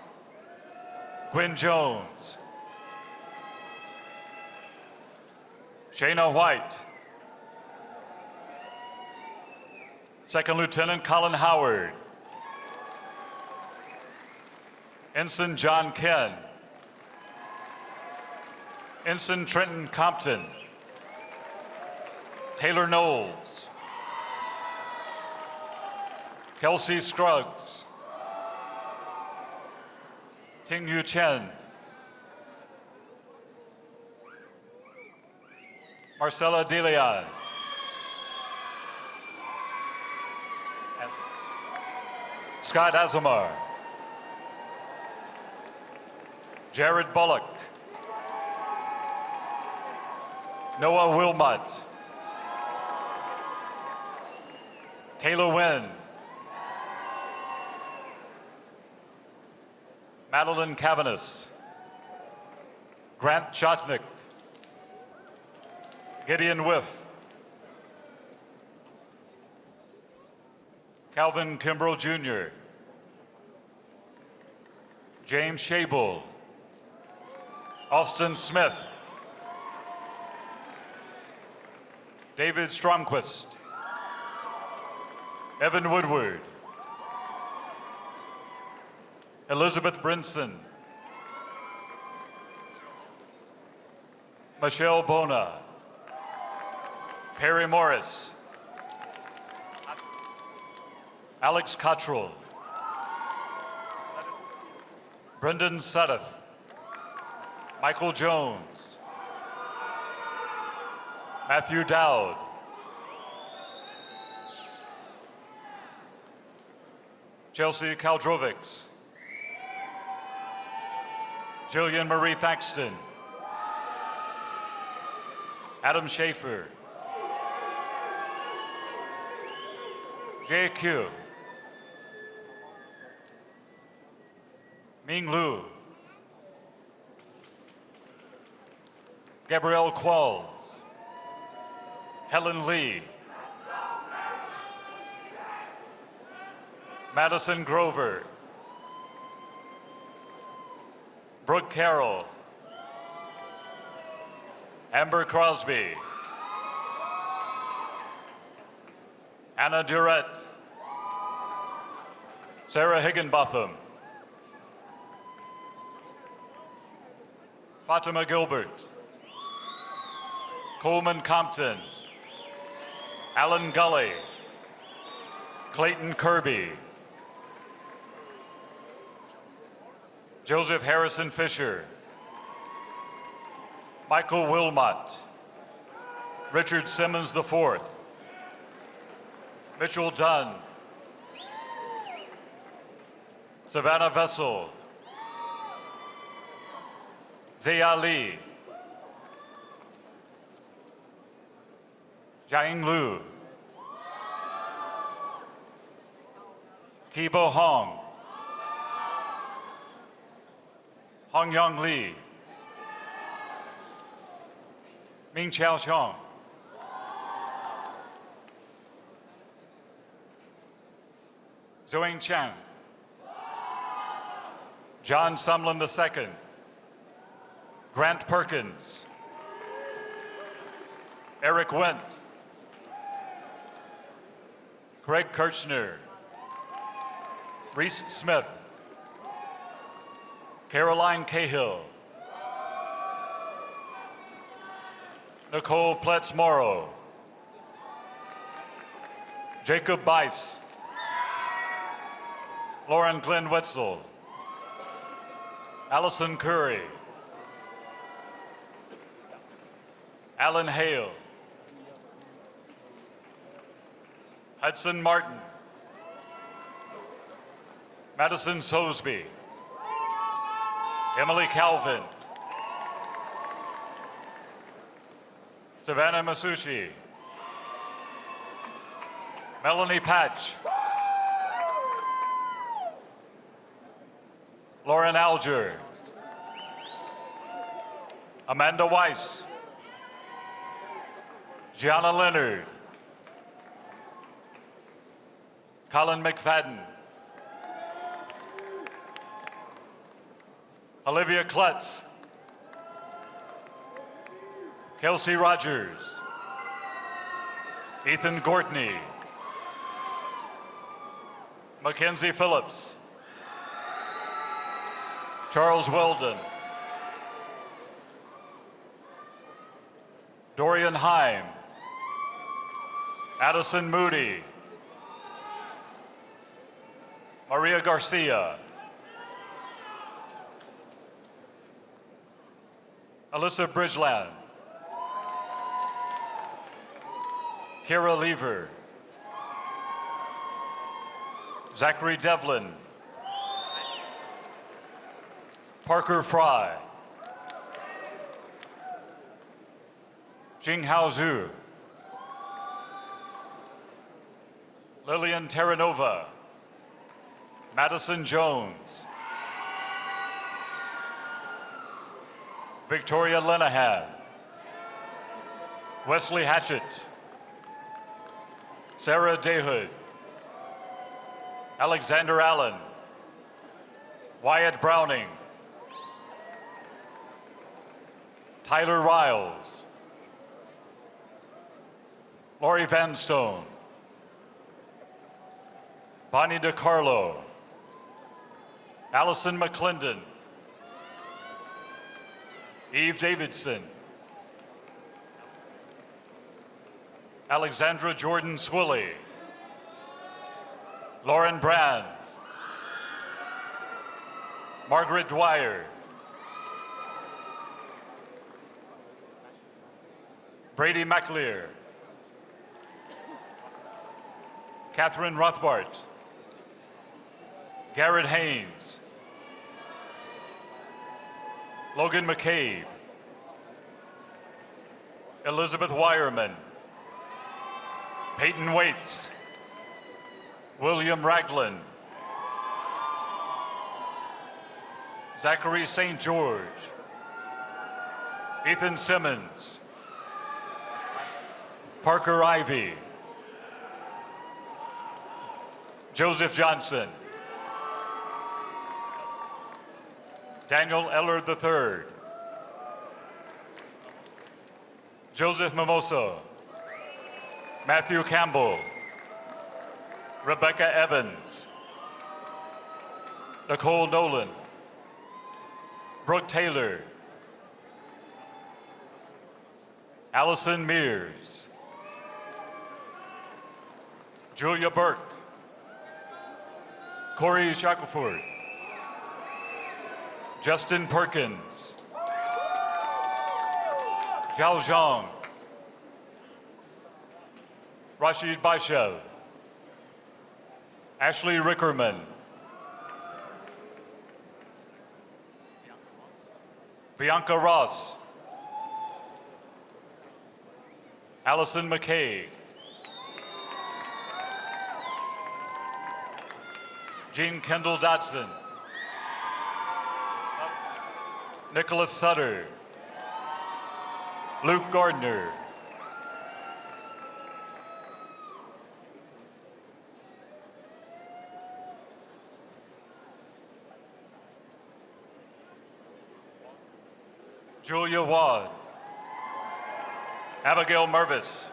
Quinn Jones. Shayna White. Second Lieutenant Colin Howard. Ensign John Ken. Ensign Trenton Compton. Taylor Knowles. Kelsey Scruggs. Ting Yu Chen. Marcella DeLeon. Scott Azamar. Jared Bullock. Noah Wilmot. Kayla Wynn. Madeline Cavanis. Grant Chotnick. Gideon Whiff. Calvin Kimbrough Jr. James Shable. Austin Smith. David Stromquist. Evan Woodward. Elizabeth Brinson. Michelle Bona. Perry Morris. Alex Cottrell. Brendan Suddeth. Michael Jones. Matthew Dowd. Chelsea Kaldrovics. Jillian Marie Thaxton. Adam Schaefer. JQ. Ming Lu. Gabrielle Qualls. Helen Lee. Madison Grover. Brooke Carroll. Amber Crosby. Anna Durrett. Sarah Higginbotham. Fatima Gilbert. Coleman Compton. Alan Gully. Clayton Kirby. Joseph Harrison Fisher. Michael Wilmot. Richard Simmons IV. Mitchell Dunn. Savannah Vessel. Zia Lee. Jiang Lu. Kibo Hong. Hong Yong Lee. Ming Chao Chong. Zoing Chang. John Sumlin II. Grant Perkins. Eric Wendt. Craig Kirchner. Reese Smith. Caroline Cahill. Nicole Pletz Morrow. Jacob Bice. Lauren Glenn Wetzel. Allison Curry. Alan Hale. Hudson Martin. Madison Sosby. Emily Calvin. Savannah Masucci. Melanie Patch. Lauren Alger. Amanda Weiss. Gianna Leonard. Colin McFadden. Olivia Klutz. Kelsey Rogers. Ethan Gortney. Mackenzie Phillips. Charles Weldon. Dorian Heim. Addison Moody. Maria Garcia. Alyssa Bridgeland. Kara Lever. Zachary Devlin. Parker Fry. Jinghao Zhu. Lillian Terranova. Madison Jones. Victoria Lenahan. Wesley Hatchett. Sarah Dayhood. Alexander Allen. Wyatt Browning. Tyler Riles. Lori Vanstone. Bonnie DiCarlo. Allison McClendon. Eve Davidson. Alexandra Jordan Swilley. Lauren Brands. Margaret Dwyer. Brady McLear. Catherine Rothbart. Garrett Haynes. Logan McCabe. Elizabeth Wireman. Peyton Waits. William Ragland. Zachary St. George. Ethan Simmons. Parker Ivy. Joseph Johnson. Daniel Eller III. Joseph Mimosa. Matthew Campbell. Rebecca Evans. Nicole Nolan. Brooke Taylor. Allison Mears. Julia Burke. Corey Shackelford. Justin Perkins. Zhao Zhang. Rashid Baishev. Ashley Rickerman. Bianca Ross. Allison McKay. Jean Kendall Dodson. Nicholas Sutter. Luke Gardner. Julia Wad. Abigail Mervis.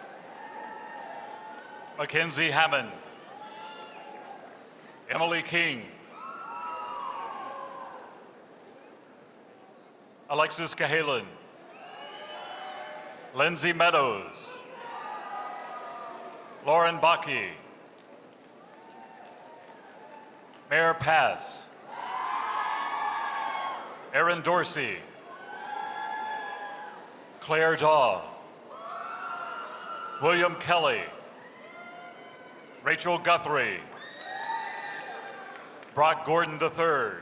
Mackenzie Hammond. Emily King. Alexis Cahalan. Lindsay Meadows. Lauren Bakke. Mayor Pass. Aaron Dorsey. Claire Daw. William Kelly. Rachel Guthrie. Brock Gordon III.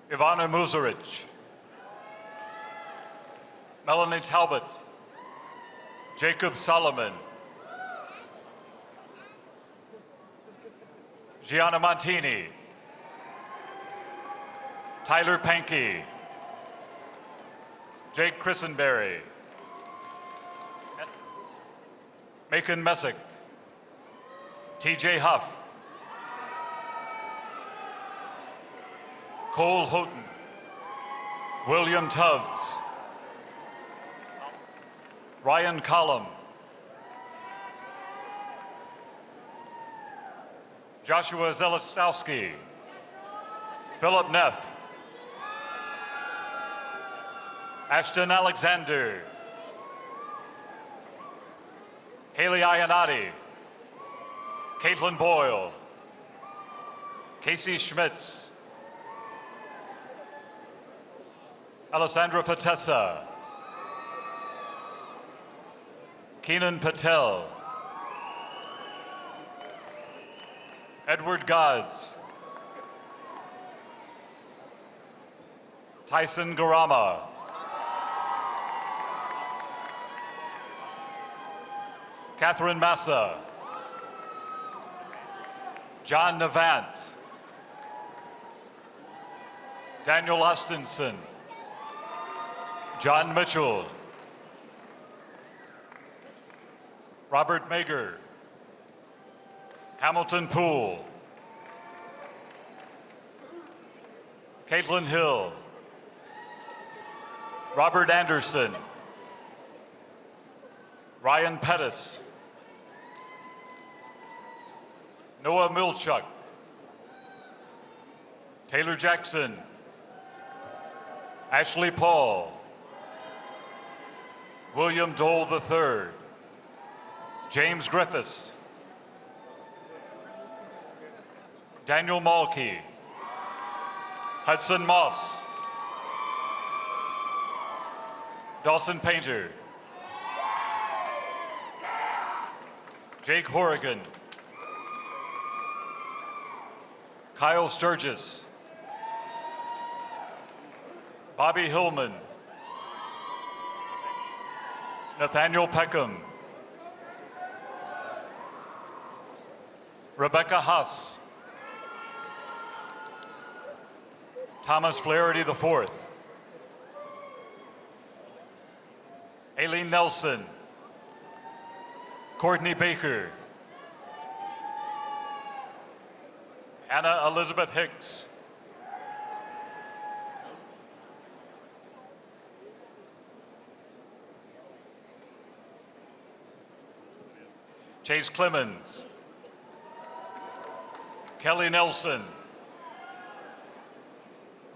Ivana Muzarich. Melanie Talbot. Jacob Solomon. Gianna Montini. Tyler Pankey. Jake Christenberry. Macon Messick, TJ Huff, Cole Houghton, William Tubbs, Ryan Collum, Joshua Zelastowski, Philip Neff, Ashton Alexander, Haley Iannati, Caitlin Boyle, Casey Schmitz, Alessandra Fatessa, Keenan Patel, Edward Gods, Tyson Garama, Catherine Massa, John Navant, Daniel Austinson, John Mitchell, Robert Mager, Hamilton Poole, Caitlin Hill, Robert Anderson, Ryan Pettis, Noah Milchuk, Taylor Jackson, Ashley Paul, William Dole III, James Griffiths, Daniel Malkey, Hudson Moss, Dawson Painter, Jake Horrigan, Kyle Sturgis, Bobby Hillman, Nathaniel Peckham, Rebecca Haas, Thomas Flaherty IV, Aileen Nelson, Courtney Baker, Anna Elizabeth Hicks, Chase Clemens, Kelly Nelson,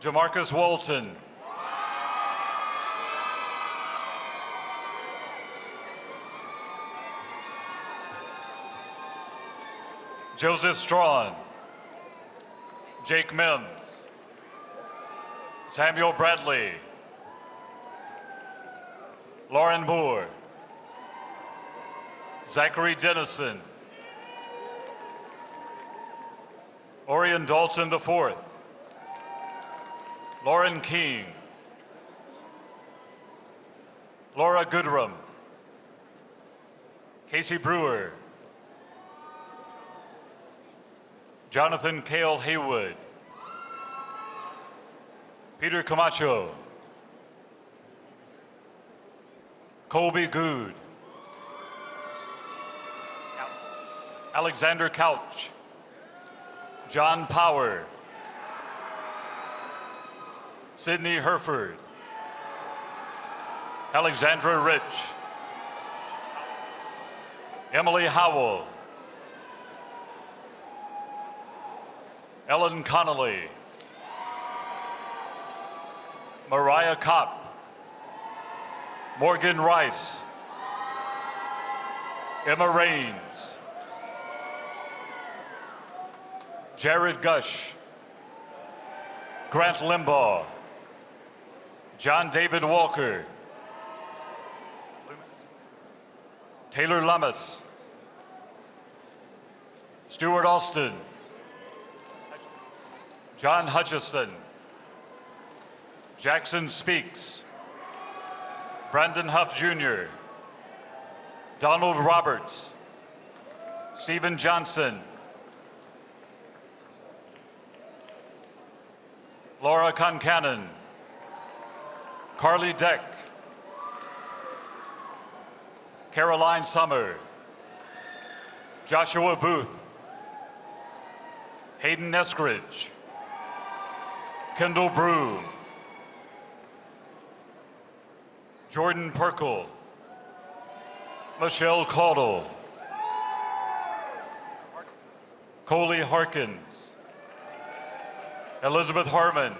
Jamarcus Walton, Joseph Strawn, Jake Mims, Samuel Bradley, Lauren Moore, Zachary Dennison, Orion Dalton IV, Lauren King, Laura Goodrum, Casey Brewer, Jonathan Cale Haywood, Peter Camacho, Colby Good, Alexander Couch, John Power, Sydney Herford, Alexandra Rich, Emily Howell, Ellen Connolly, Mariah Kopp, Morgan Rice, Emma Raines, Jared Gush, Grant Limbaugh, John David Walker, Taylor Lummis, Stuart Austin, John Hutchison, Jackson Speaks, Brandon Huff Jr., Donald Roberts, Stephen Johnson, Laura Concannon, Carly Deck, Caroline Summer, Joshua Booth, Hayden Eskridge, Kendall Broom, Jordan Perkle, Michelle Caudle, Coley Harkins, Elizabeth Harmon,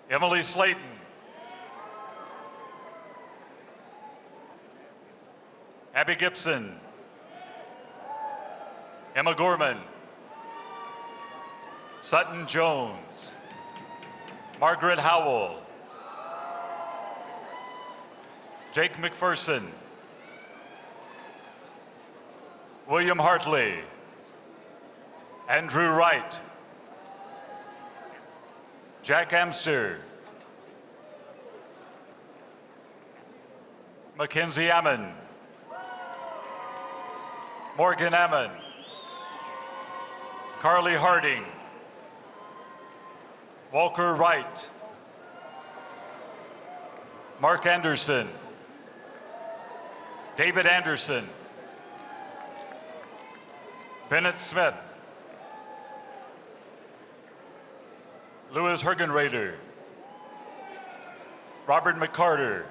Emily Slayton, Abby Gibson, Emma Gorman, Sutton Jones, Margaret Howell, Jake McPherson, William Hartley, Andrew Wright, Jack Amster, Mackenzie Ammon, Morgan Ammon, Carly Harding, Walker Wright, Mark Anderson, David Anderson, Bennett Smith, Louis Hergenrader, Robert McCarter,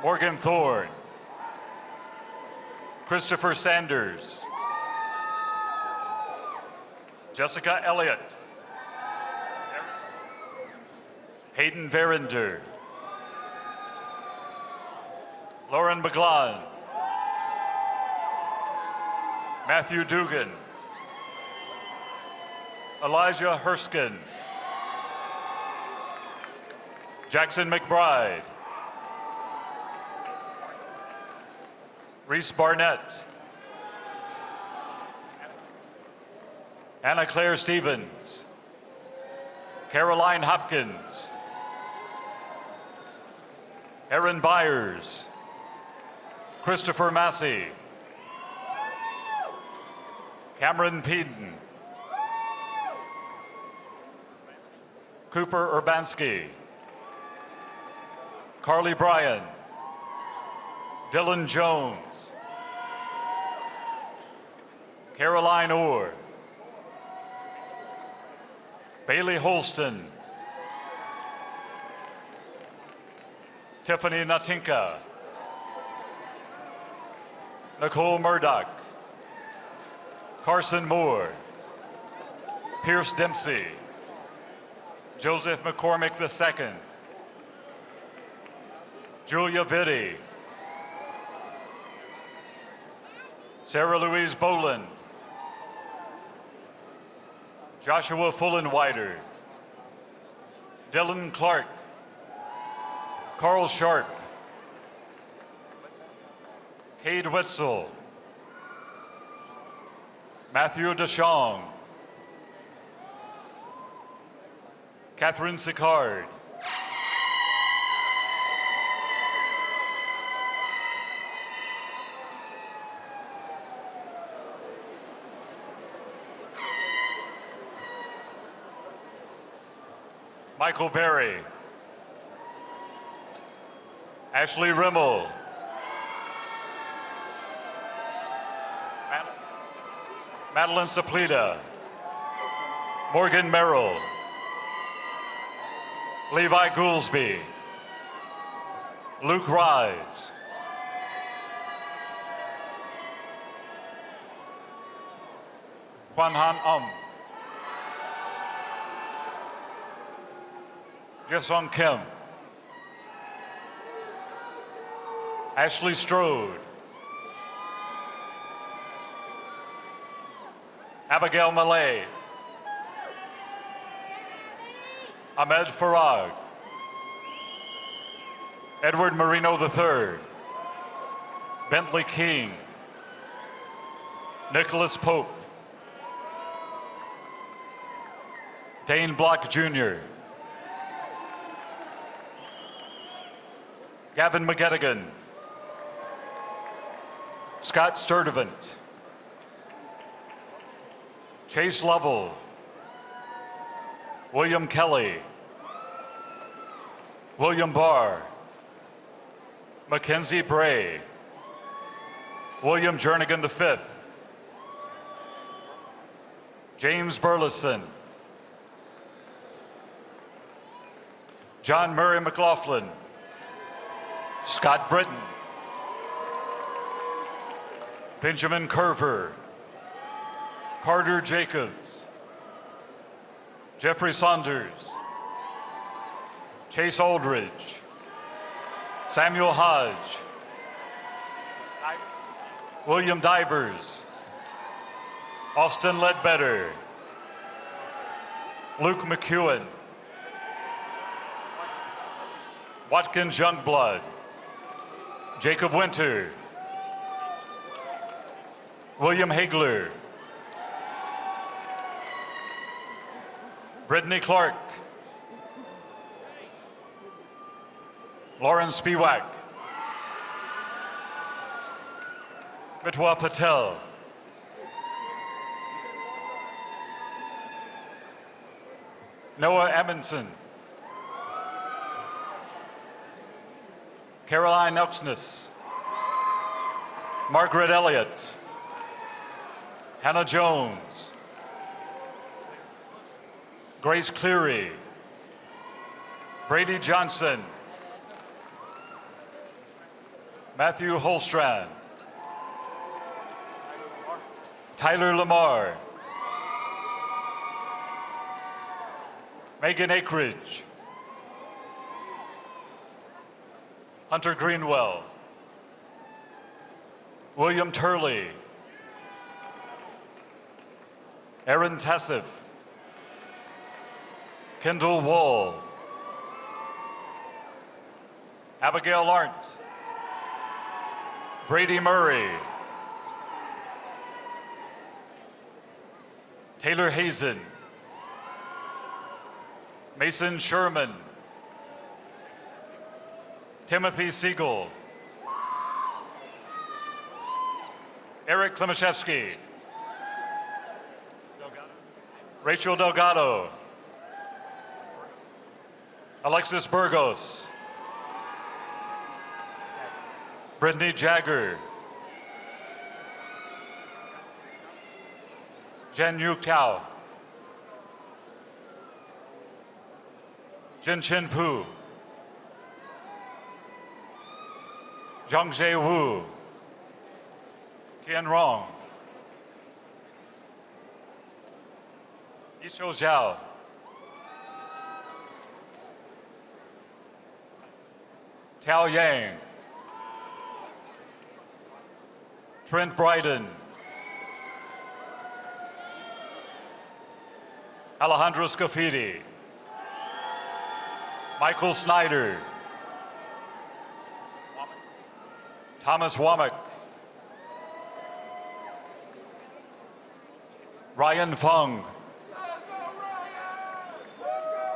Morgan Thorne, Christopher Sanders, Jessica Elliott, Hayden Verinder, Lauren McGlon, Matthew Dugan, Elijah Herskin, Jackson McBride, Reese Barnett, Anna Claire Stevens, Caroline Hopkins, Erin Byers, Christopher Massey, Cameron Peden, Cooper Urbanski, Carly Bryan, Dylan Jones, Caroline Orr, Bailey Holston, Tiffany Natinka, Nicole Murdoch, Carson Moore, Pierce Dempsey, Joseph McCormick II, Julia Vitti, Sarah Louise Boland, Joshua Fullenwider, Dylan Clark, Carl Sharp, Cade Wetzel, Matthew Deschong, Catherine Sicard, Michael Berry, Ashley Rimmel, Madeline Saplita, Morgan Merrill, Levi Goolsby, Luke Rise, Kwan Han Jesong Kim, Ashley Strode, Abigail Malay, Ahmed Farag, Edward Marino III, Bentley King, Nicholas Pope, Dane Block Jr., Gavin McGettigan, Scott Sturdivant, Chase Lovell, William Kelly, William Barr, Mackenzie Bray, William Jernigan V, James Burleson, John Murray McLaughlin, Scott Britton, Benjamin Curver, Carter Jacobs, Jeffrey Saunders, Chase Aldridge, Samuel Hodge, William Divers, Austin Ledbetter, Luke McEwen, Watkins Youngblood, Jacob Winter, William Hagler, Brittany Clark, Lauren Spiewak, Mitwa Patel, Noah Amundsen, Caroline Elksness, Margaret Elliott, Hannah Jones, Grace Cleary, Brady Johnson, Matthew Holstrand, Tyler Lamar, Megan Akridge, Hunter Greenwell, William Turley, Aaron Tassif, Kendall Wall, Abigail Arndt, Brady Murray, Taylor Hazen, Mason Sherman, Timothy Siegel, Eric Klimaszewski, Rachel Delgado, Alexis Burgos, Brittany Jagger, Jen Yu Cao, Jin Chin Pu, Zhangzhe Wu, Tian Rong, Yishou Zhao, Tao Yang, Trent Bryden, Alejandro Scafidi, Michael Snyder, Thomas Womack, Ryan Fung,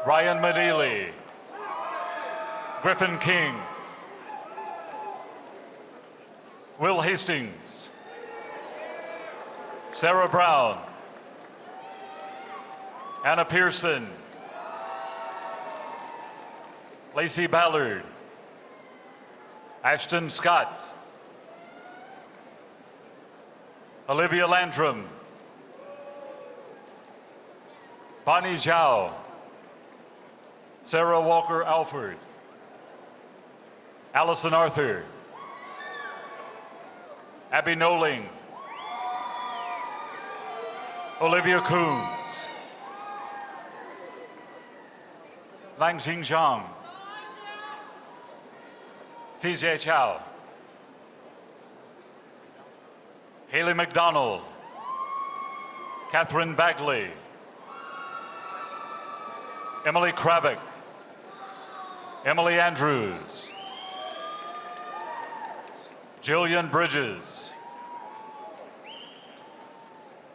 Ryan Medili, Griffin King, Will Hastings, Sarah Brown, Anna Pearson, Lacey Ballard, Ashton Scott, Olivia Landrum, Bonnie Zhao, Sarah Walker Alford, Allison Arthur, Abby Noling, Olivia Coons, Lang Xing Zhang, CJ Chow, Haley McDonald, Catherine Bagley, Emily Kravick, Emily Andrews, Jillian Bridges,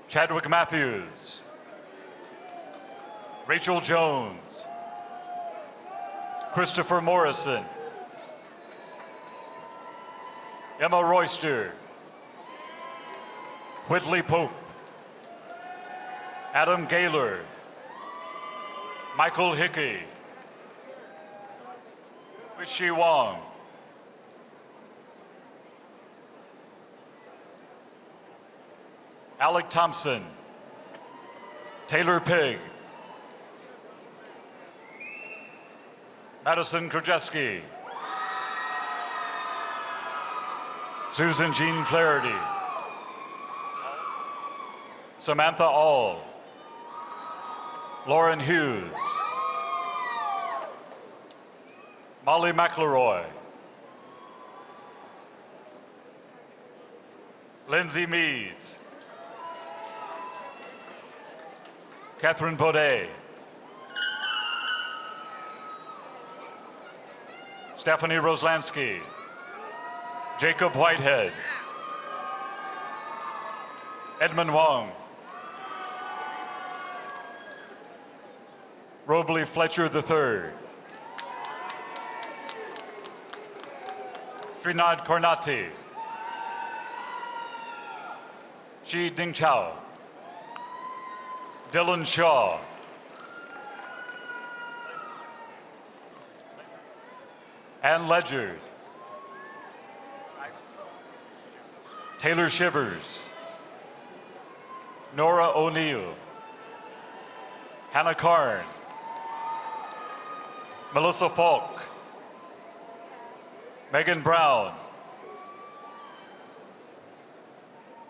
Chadwick Matthews, Rachel Jones, Christopher Morrison, Emma Royster, Whitley Pope, Adam Gaylor, Michael Hickey, Wishy Wong, Alec Thompson, Taylor Pig, Madison Krajewski, Susan Jean Flaherty, Samantha All, Lauren Hughes, Molly McElroy, Lindsay Meads, Catherine Baudet, Stephanie Roslansky, Jacob Whitehead, Edmund Wong, Robley Fletcher III, Srinath Kornati, Shi Ding Chao, Dylan Shaw, Ann Ledger, Taylor Shivers, Nora O'Neill, Hannah Karn, Melissa Falk, Megan Brown,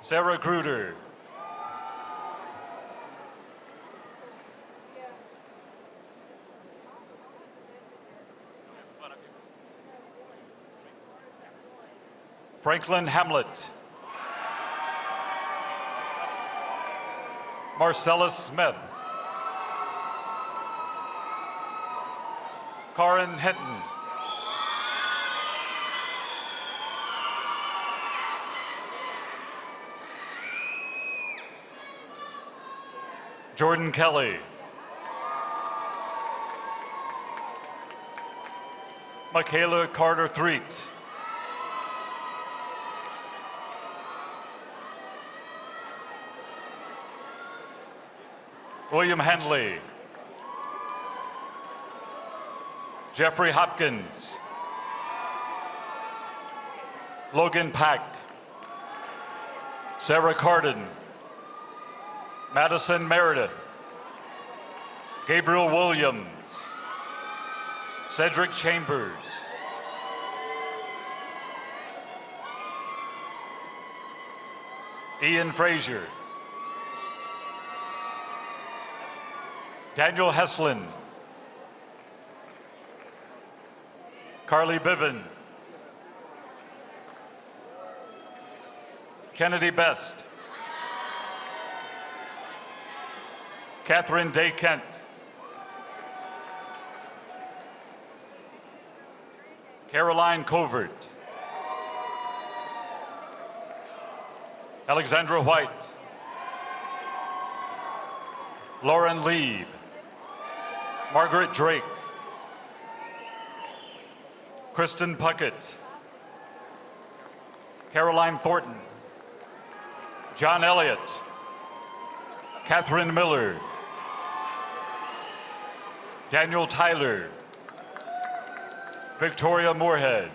Sarah Gruder, Franklin Hamlet, Marcellus Smith, Karin Hinton, Jordan Kelly, Michaela Carter Threet, William Henley, Jeffrey Hopkins, Logan Pack, Sarah Carden, Madison Meredith, Gabriel Williams, Cedric Chambers, Ian Frazier, Daniel Heslin, Carly Biven, Kennedy Best, Catherine Day Kent, Caroline Covert, Alexandra White, Lauren Lieb, Margaret Drake, Kristen Puckett, Caroline Thornton, John Elliott, Catherine Miller, Daniel Tyler, Victoria Moorhead,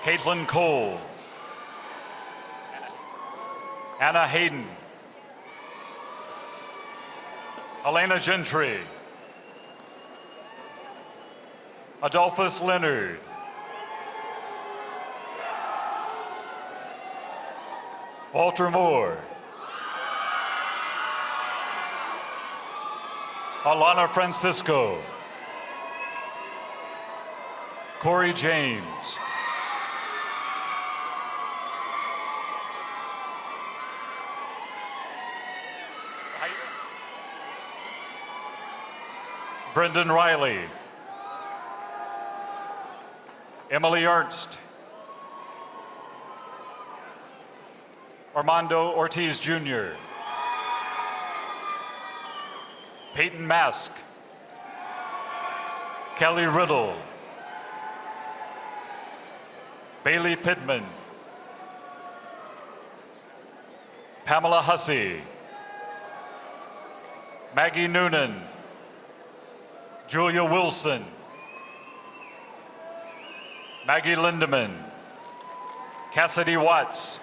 Caitlin Cole, Anna Hayden, Elena Gentry, Adolphus Leonard, Walter Moore, Alana Francisco, Corey James, Brendan Riley, Emily Ernst, Armando Ortiz Jr., Peyton Mask, Kelly Riddle, Bailey Pittman, Pamela Hussey, Maggie Noonan, Julia Wilson, Maggie Lindeman, Cassidy Watts,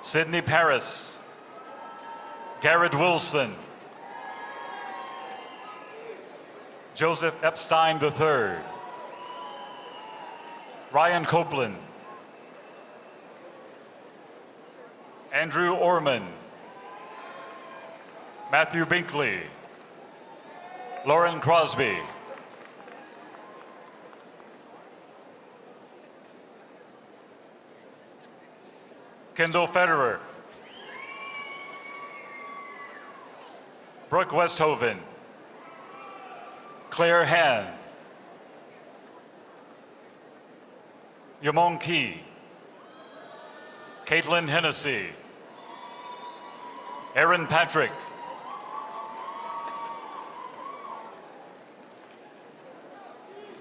Sidney Paris, Garrett Wilson, Joseph Epstein III, Ryan Copeland, Andrew Orman, Matthew Binkley, Lauren Crosby, Kendall Federer, Brooke Westhoven, Claire Hand, Yamon Key, Caitlin Hennessy, Aaron Patrick,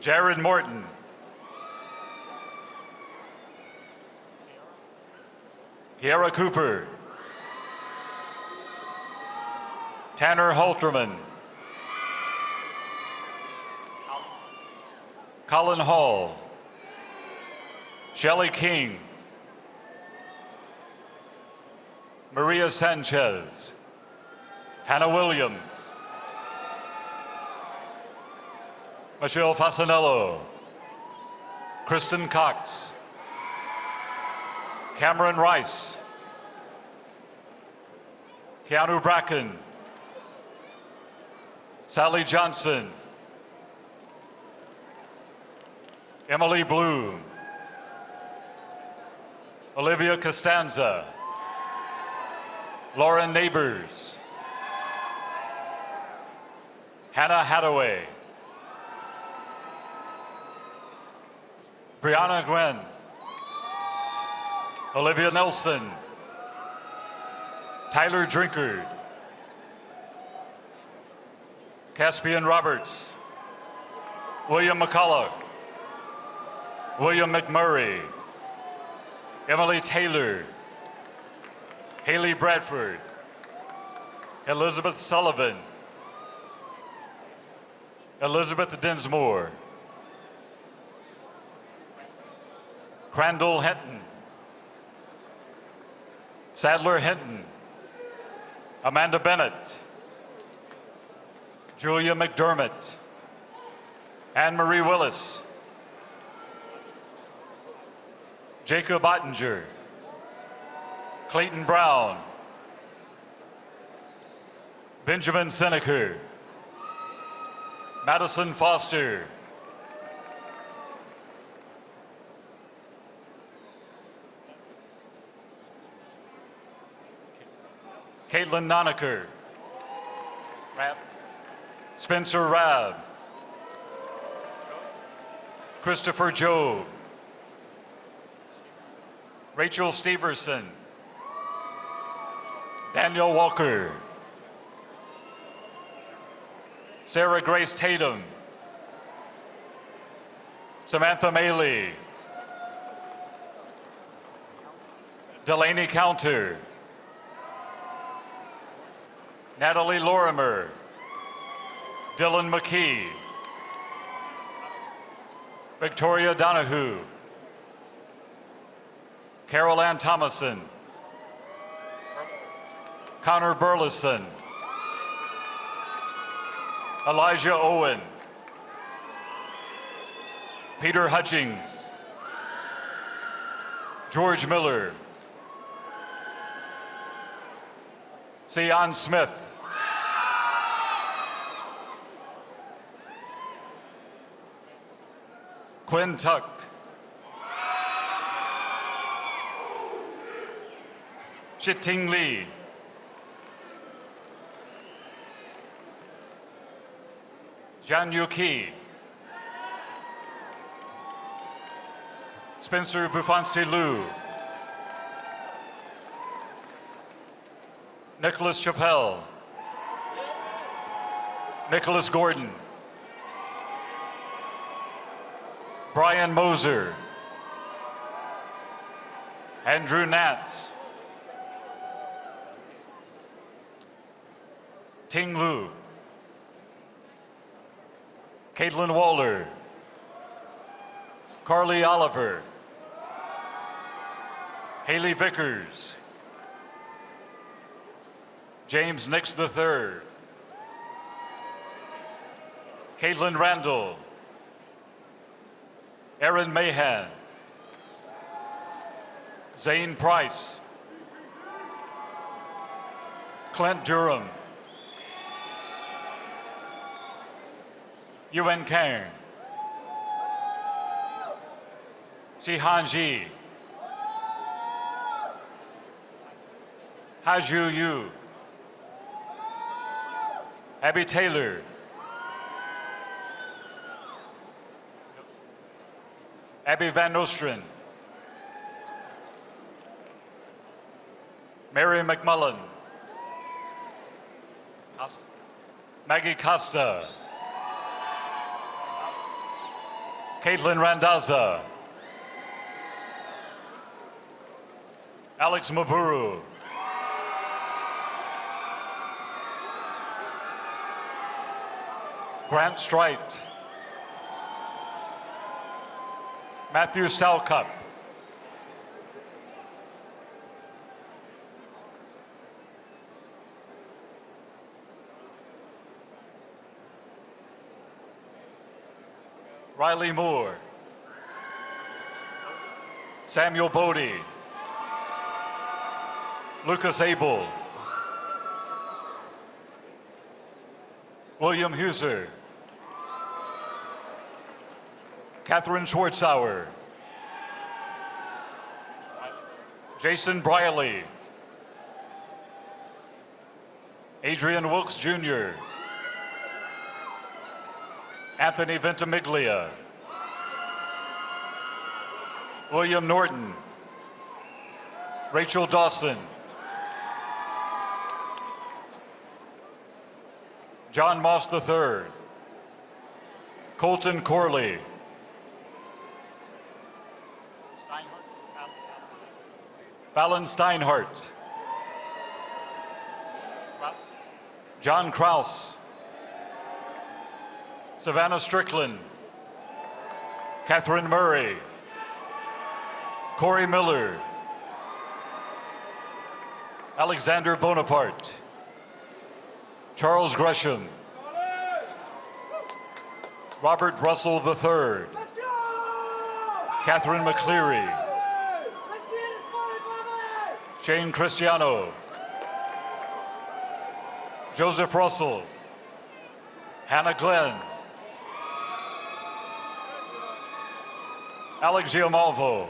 Jared Morton, Kiara Cooper, Tanner Halterman, Colin Hall, Shelley King, Maria Sanchez, Hannah Williams, Michelle Fasanello, Kristen Cox, Cameron Rice, Keanu Bracken, Sally Johnson, Emily Bloom, Olivia Costanza, Lauren Neighbors, Hannah Hathaway, Brianna Gwen, Olivia Nelson, Tyler Drinkard, Caspian Roberts, William McCullough, William McMurray, Emily Taylor, Haley Bradford, Elizabeth Sullivan, Elizabeth Dinsmore, Crandall Hinton, Sadler Hinton, Amanda Bennett, Julia McDermott, Anne-Marie Willis, Jacob Ottinger, Clayton Brown, Benjamin Seneca, Madison Foster, Caitlin Nonaker, Spencer Rabb, Christopher Jobe, Rachel Steverson, Daniel Walker, Sarah Grace Tatum, Samantha Maley, Delaney Counter, Natalie Lorimer, Dylan McKee, Victoria Donahue, Carol Ann Thomason, Connor Burleson, Elijah Owen, Peter Hutchings, George Miller, Sion Smith, Quinn Tuck, Shiting Lee, Jan Yuki, Spencer Bufansi Liu, Nicholas Chappelle, Nicholas Gordon, Brian Moser, Andrew Nance, Ting Lu, Caitlin Waller, Carly Oliver, Haley Vickers, James Nix III. Caitlin Randall. Aaron Mahan. Zane Price. Clint Durham. Yuan Kang. Shihan Ji. Haju Yu. Abby Taylor. Abby Van Nostren. Mary McMullen. Maggie Costa. Caitlin Randazza. Alex Maburu. Grant Strite. Matthew Stalcup. Riley Moore. Samuel Bodie. Lucas Abel. William Huser. Catherine Schwartzauer. Jason Briley. Adrian Wilkes Jr. Anthony Ventimiglia. William Norton. Rachel Dawson. John Moss III. Colton Corley. Fallon Steinhardt. John Kraus. Savannah Strickland. Catherine Murray. Corey Miller. Alexander Bonaparte. Charles Gresham. Robert Russell III. Catherine McCleary. Shane Cristiano. Joseph Russell. Hannah Glenn. Alex Giamalvo.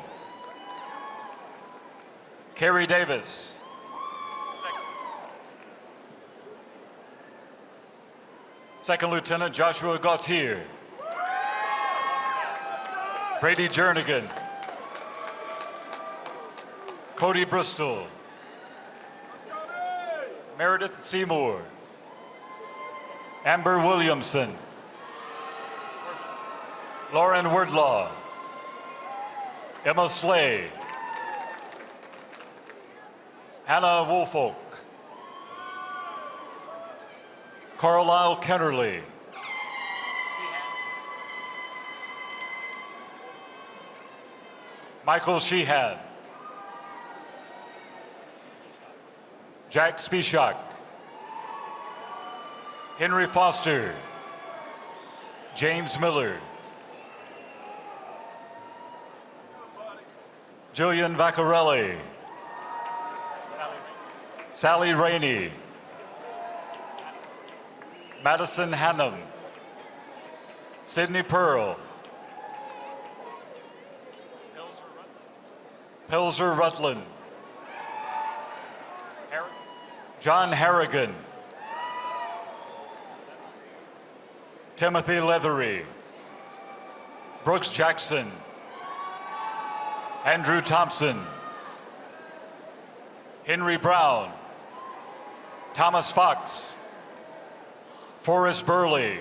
Carrie Davis. Second Lieutenant Joshua Gautier. Brady Jernigan. Cody Bristol. Meredith Seymour. Amber Williamson. Lauren Wordlaw. Emma Slay. Hannah Woolfolk. Carlisle Kennerly. Michael Sheehan. Jack Spishak. Henry Foster. James Miller. Julian Vaccarelli. Sally Rainey. Madison Hannum. Sydney Pearl. Pilzer Rutland. John Harrigan. Timothy Leathery. Brooks Jackson. Andrew Thompson. Henry Brown. Thomas Fox. Forrest Burley.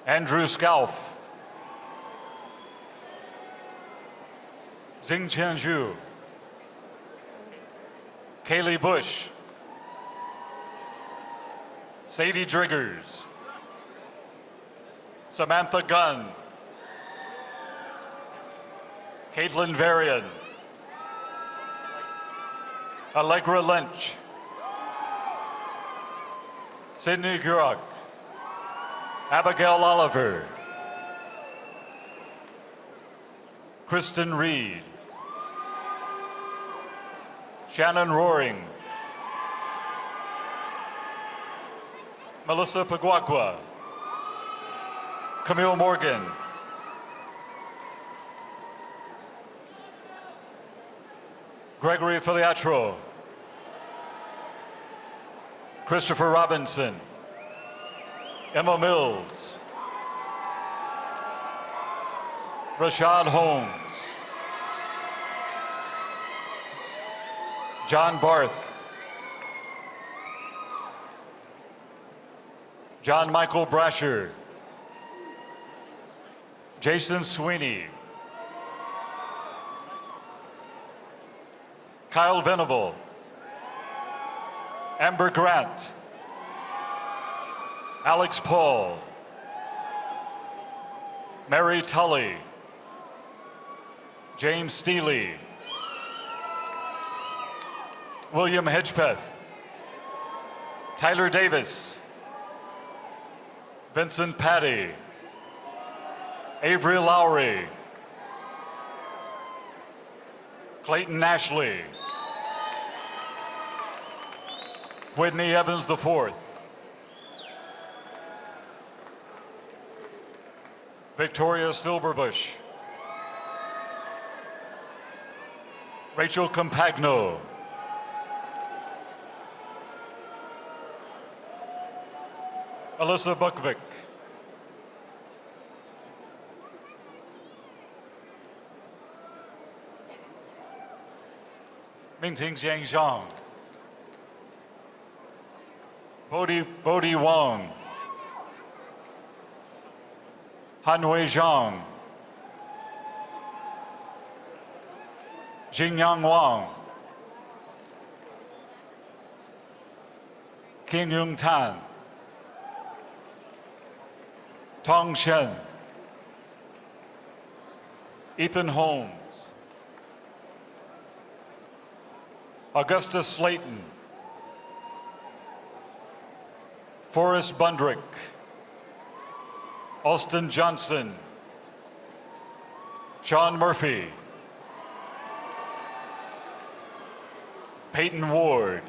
Andrew Scalf. Xing Qianzhu. Kaylee Bush. Sadie Driggers. Samantha Gunn. Caitlin Varian. Allegra Lynch. Sydney Gurok. Abigail Oliver. Kristen Reed. Shannon Roaring. Melissa Paguagua. Camille Morgan. Gregory Filiatro. Christopher Robinson. Emma Mills. Rashad Holmes. John Barth. John Michael Brasher. Jason Sweeney. Kyle Venable. Amber Grant. Alex Paul. Mary Tully. James Steele. William Hedgepeth. Tyler Davis. Vincent Patty. Avery Lowry. Clayton Ashley. Whitney Evans IV. Victoria Silverbush. Rachel Compagno. Alyssa Buckvick. Mingting Jiang Zhang. Bodhi Wong. Hanwei Zhang. Jingyang Wang. King Yung Tan. Tong Shen. Ethan Holmes. Augustus Slayton. Forrest Bundrick. Austin Johnson. Sean Murphy. Peyton Ward.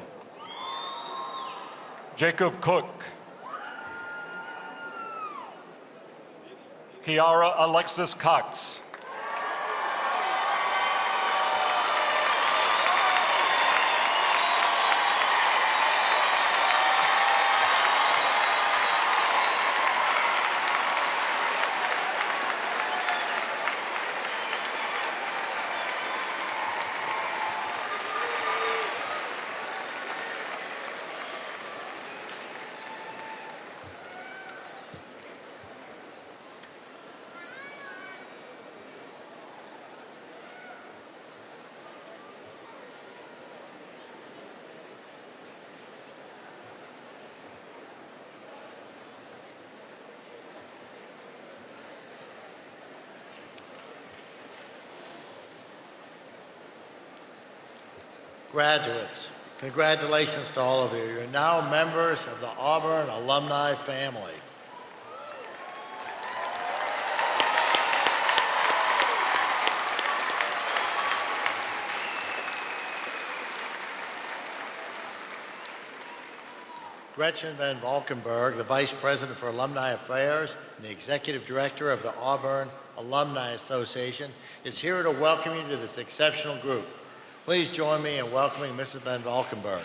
Jacob Cook. Kiara Alexis Cox. Graduates, congratulations to all of you. You're now members of the Auburn alumni family. Gretchen Van Valkenburg, the Vice President for Alumni Affairs and the Executive Director of the Auburn Alumni Association, is here to welcome you to this exceptional group. Please join me in welcoming Mrs. Van Valkenburg.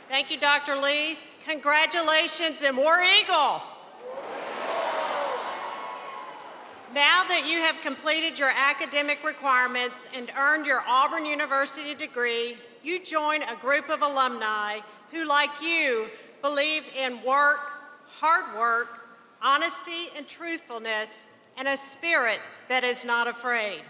Thank you, Dr. Leith. Congratulations and War Eagle. Now that you have completed your academic requirements and earned your Auburn University degree, you join a group of alumni who, like you, believe in work, hard work, honesty and truthfulness, and a spirit that is not afraid.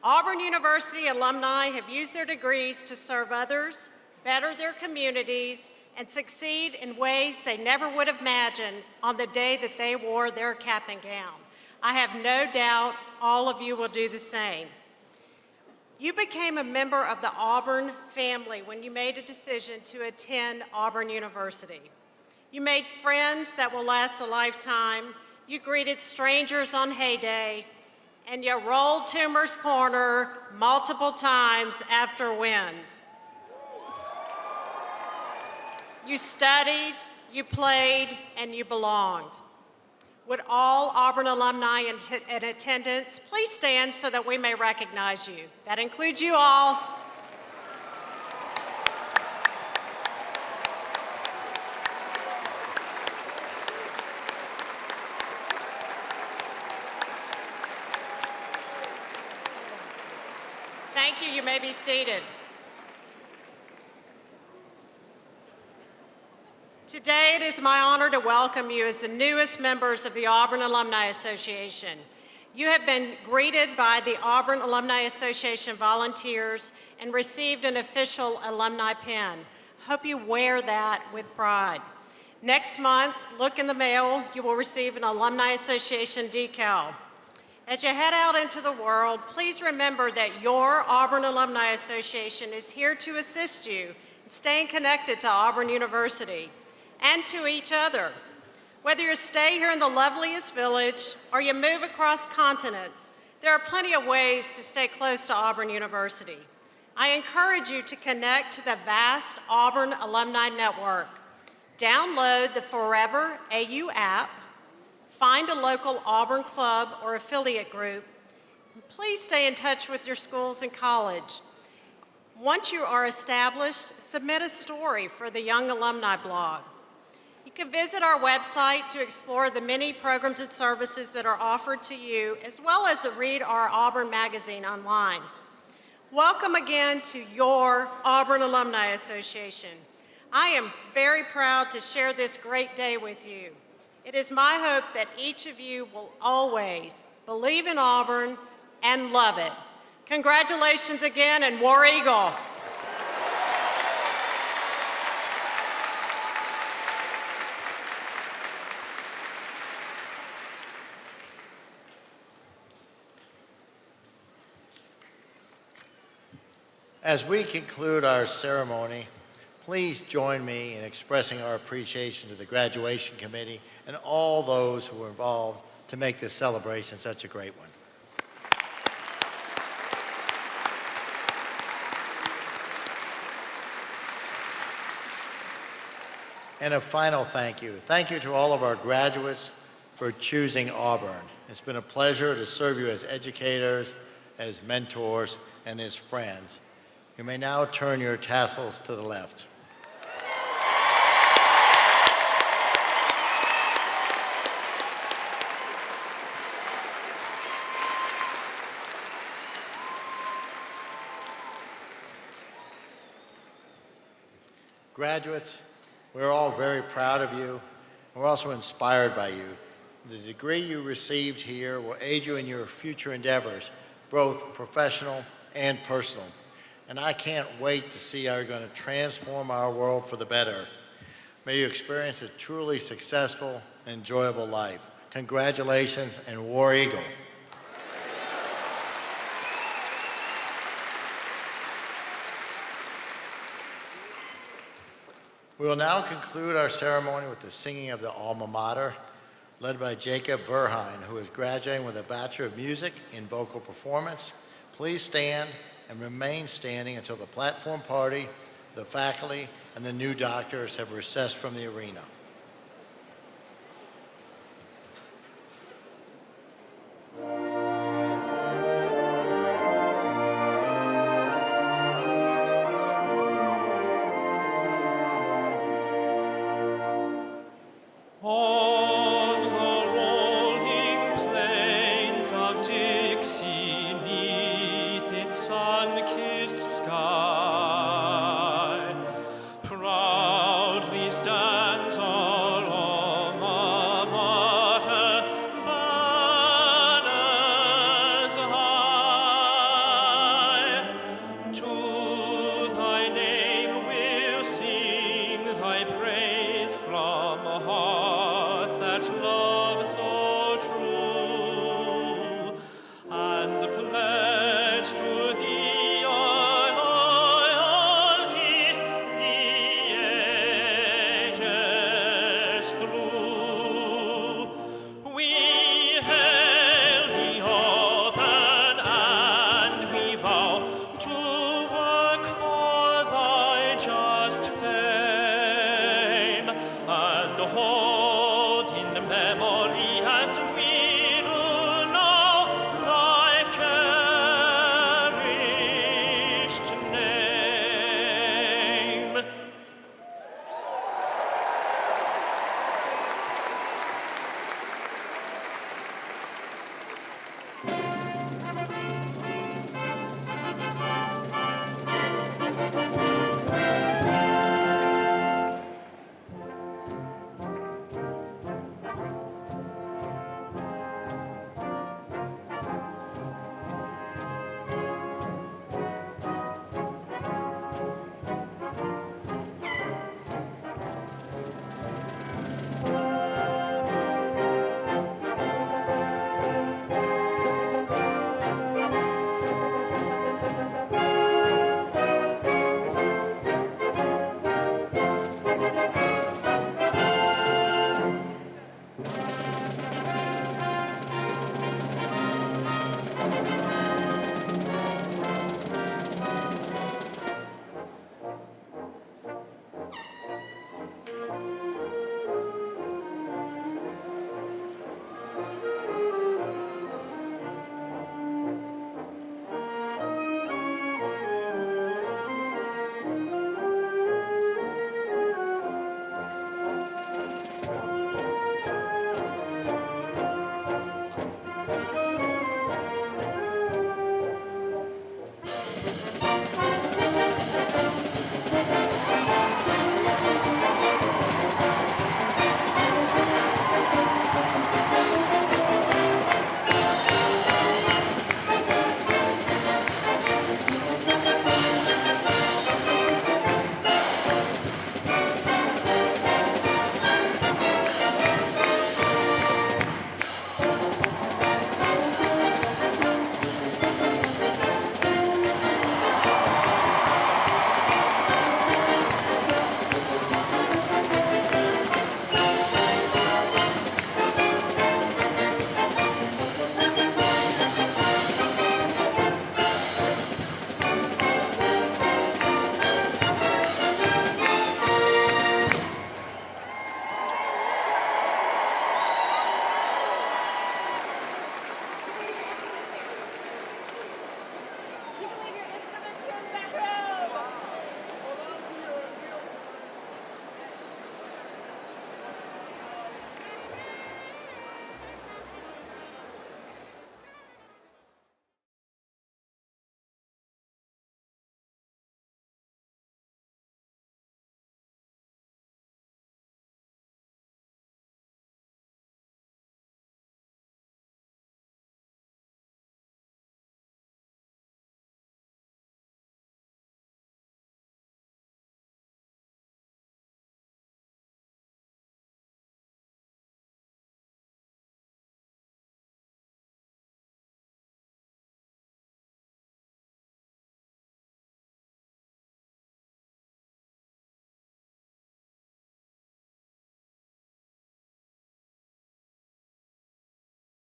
Auburn University alumni have used their degrees to serve others, better their communities, and succeed in ways they never would have imagined on the day that they wore their cap and gown. I have no doubt all of you will do the same. You became a member of the Auburn family when you made a decision to attend Auburn University. You made friends that will last a lifetime. You greeted strangers on heyday, and you rolled Toomer's Corner multiple times after wins. You studied, you played, and you belonged. Would all Auburn alumni in attendance please stand so that we may recognize you? That includes you all. Thank you. You may be seated. Today, it is my honor to welcome you as the newest members of the Auburn Alumni Association. You have been greeted by the Auburn Alumni Association volunteers and received an official alumni pin. Hope you wear that with pride. Next month, look in the mail, you will receive an Alumni Association decal. As you head out into the world, please remember that your Auburn Alumni Association is here to assist you in staying connected to Auburn University and to each other. Whether you stay here in the loveliest village or you move across continents, there are plenty of ways to stay close to Auburn University. I encourage you to connect to the vast Auburn Alumni Network. Download the Forever AU app, find a local Auburn club or affiliate group, and please stay in touch with your schools and college. Once you are established, submit a story for the Young Alumni blog. You can visit our website to explore the many programs and services that are offered to you, as well as to read our Auburn magazine online. Welcome again to your Auburn Alumni Association. I am very proud to share this great day with you. It is my hope that each of you will always believe in Auburn and love it. Congratulations again, and War Eagle. As we conclude our ceremony, please join me in expressing our appreciation to the graduation committee and all those who were involved to make this celebration such a great one. And a final thank you. Thank you to all of our graduates for choosing Auburn. It's been a pleasure to serve you as educators, as mentors, and as friends. You may now turn your tassels to the left. Graduates, we're all very proud of you. We're also inspired by you. The degree you received here will aid you in your future endeavors, both professional and personal. And I can't wait to see how you're going to transform our world for the better. May you experience a truly successful and enjoyable life. Congratulations, and War Eagle. We will now conclude our ceremony with the singing of the alma mater, led by Jacob Verheyen, who is graduating with a Bachelor of Music in Vocal Performance. Please stand and remain standing until the platform party, the faculty, and the new doctors have recessed from the arena.